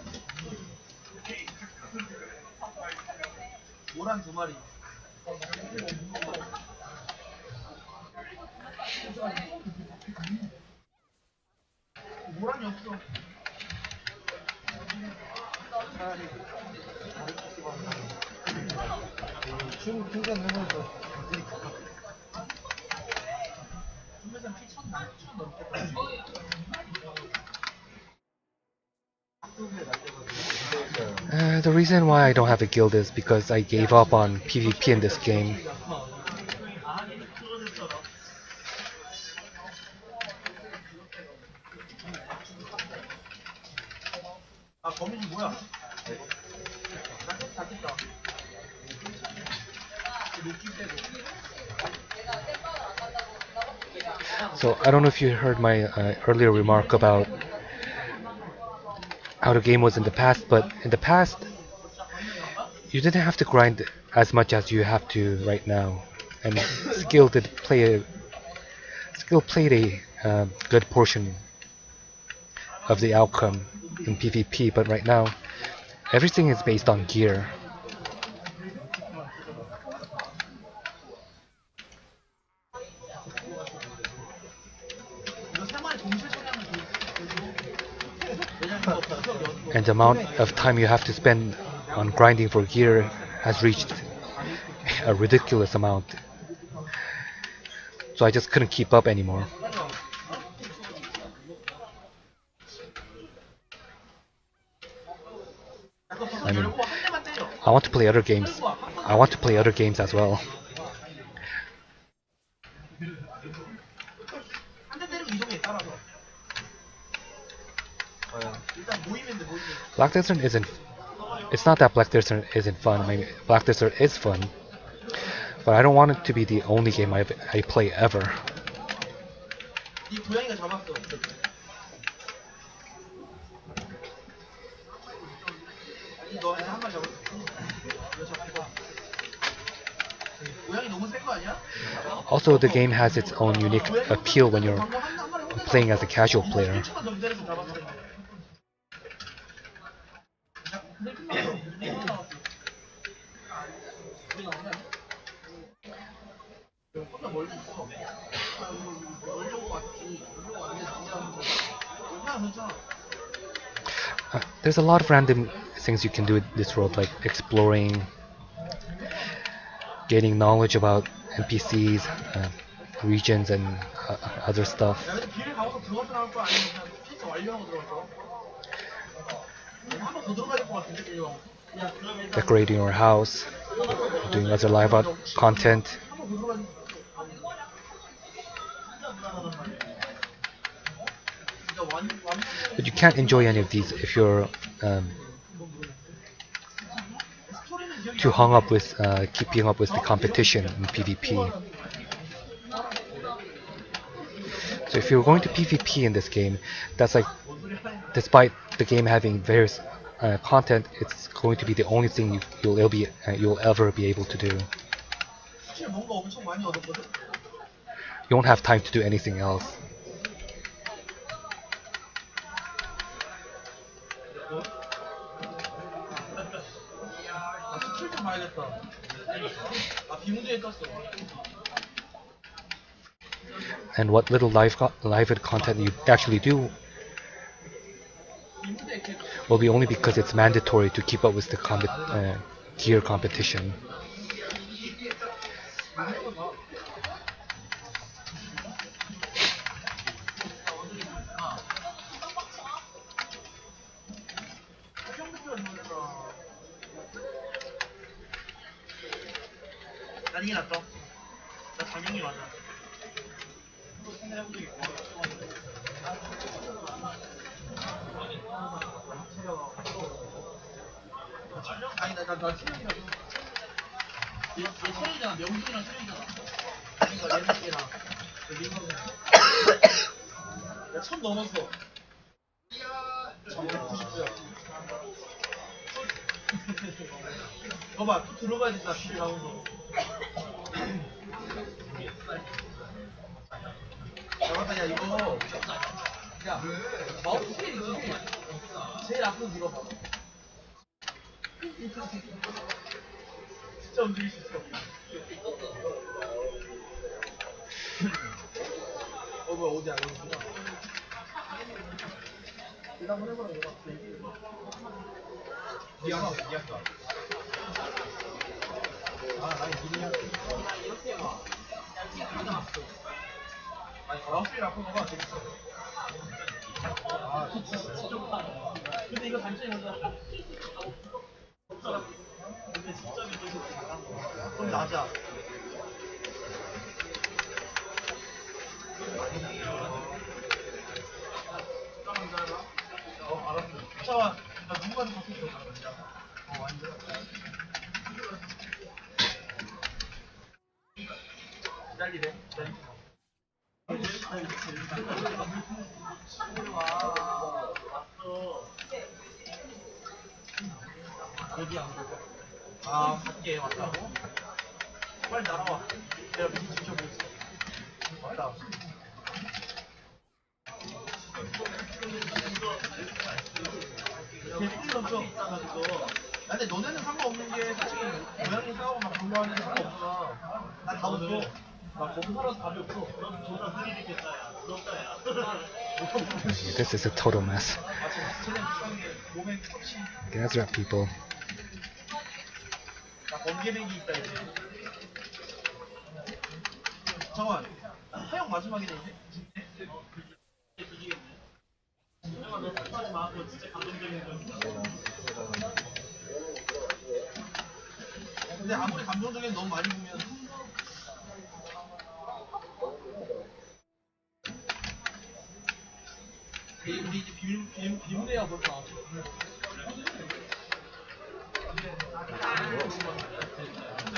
The reason why I don't have a guild is because I gave up on PvP in this game. So I don't know if you heard my earlier remark about how the game was in the past, but in the past you didn't have to grind as much as you have to right now, and skill played a good portion of the outcome in PvP. But right now everything is based on gear. And the amount of time you have to spend on grinding for gear has reached a ridiculous amount. So I just couldn't keep up anymore. I mean, I want to play other games, I want to play other games as well. 한 대 때리고 이동해 따라서. 일단 모이면 돼 모이면. Black Desert isn't. It's not that Black Desert isn't fun. I mean, Black Desert is fun, but I don't want it to be the only game I play ever. 이 고양이가 잡았어. 너한테 한 마리 잡았어. 이거 잡고. 고양이 너무 센 거 아니야? Also, the game has its own unique appeal when you're playing as a casual player. 1초만 더 기다려서 잡았어. There's a lot of random things you can do in this world, like exploring, gaining knowledge about NPCs, regions, and other stuff. 야, 근데 비를 가고서 들어가서 나올 거 아니면 그냥 피스 완료하고 들어갔어? 한 번 더 들어가야 될 것 같은데, 비를 가고. Decorating your house, doing other live out content. 한 번 더 들어가야 돼. But you can't enjoy any of these if you're too hung up with keeping up with the competition in PvP. So if you're going to PvP in this game, that's like, despite the game having various content, it's going to be the only thing you'll ever be able to do. 사실 뭔가 엄청 많이 얻었거든? You won't have time to do anything else. 아, 스킬 좀 봐야겠다. 아, 비무대에 떴어. And what little live content you actually do will be only because it's mandatory to keep up with the gear competition. 난 이게 낫다. 나 장영이 맞아. 아니 나 체력이라고. 얘 체력이잖아. 명중이랑 체력이잖아. 그러니까 얘랑 민성. 야, 1000 넘었어. 1190야. 봐봐, 또 들어가야 된다. 비를 나오고. 잠깐만, 야 이거. 야, 마우스 스케일이지. 제일 앞으로 밀어봐. 진짜 움직일 수 있어. 뭐야, 어디야, 여기구나. 일단 한번 해보라, 이거. 미안하, 미안하. 아, 나 이거 이렇게 봐. 아니, 마우스를 앞으로 가봐, 재밌어. 아, 진짜. 근데 이거 단점이 뭐냐? 근데 진짜 믿어서 잘한 거야. 좀 낮아. 알았어. 잠깐만, 나 누구한테 바꿨어. 완전. 기다리래. 여기 안 보고. 아, 밖에 왔다고? 빨리 날아와. 내가 미리 지켜보고 있어. 왔다. 개꿀이 엄청 있어가지고. 근데 너네는 상관없는 게 사실 고양이 싸우고 막 그런 거 하는 게 상관없구나. 난 다 없어. 나 거기 살아서 답이 없어. 존나 흐리겠다, 야. 부럽다, 야. This is a total mess. 아, 쟤네 몸에 터치. Gather up, people. 나 번개맹이 있다, 이제. 잠깐만. 사용 마지막이네, 이제. 뒤지겠네. 내가 너 끝까지 막고 진짜 감동적인 거. 근데 아무리 감정적인 너무 많이 보면 우리 이제 비밀해야 벌써 나왔어.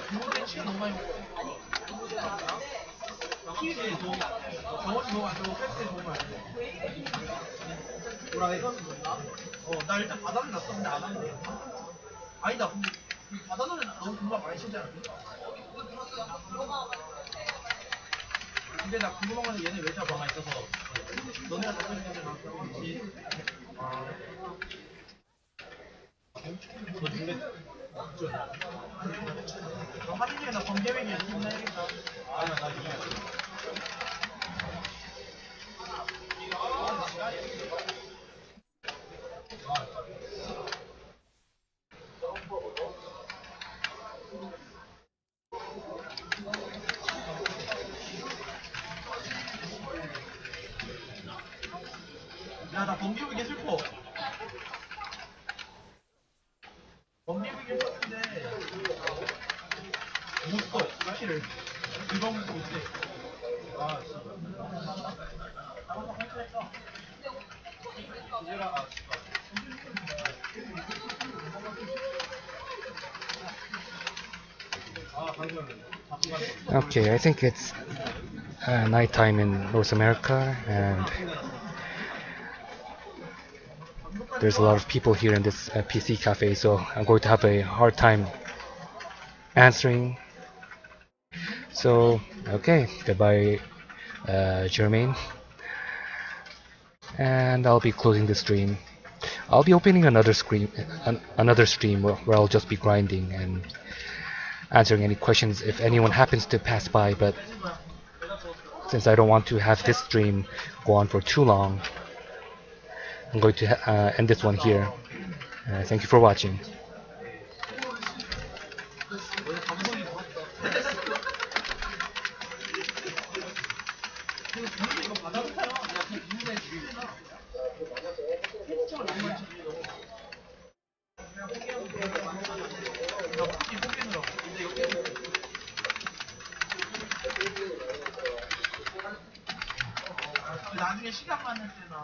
비밀의 치가 너무 많이 먹어. 키위에 도움이 안 돼. 정원이 도움 안 되고 팩스에 도움이 안 돼. 뭐라 해서? 나 일단 바닥을 놨어. 근데 안 하면 돼. 아니다. 근데 바닥을 너무 금방 많이 치지 않았어? 근데 나 궁금한 건 얘네 왜 잡아? 가만 있어서 너네가 잡고 있는 게 나한테 그렇지. 너 중대 너 하는 중에 나 번개맹이 연습나 해야겠다. 아니야 나 이거 야나 번개맹이 슬퍼. 번개맹이 슬픈데 못 써. 사실을 이번 못해. 아 진짜. Okay, I think it's nighttime in North America, and there's a lot of people here in this PC cafe, so I'm going to have a hard time answering. So, okay, goodbye, Jermaine, and I'll be closing the stream. I'll be opening another stream where I'll just be grinding and answering any questions if anyone happens to pass by, but since I don't want to have this stream go on for too long, I'm going to end this one here. Thank you for watching. 나중에 시간 많을 때나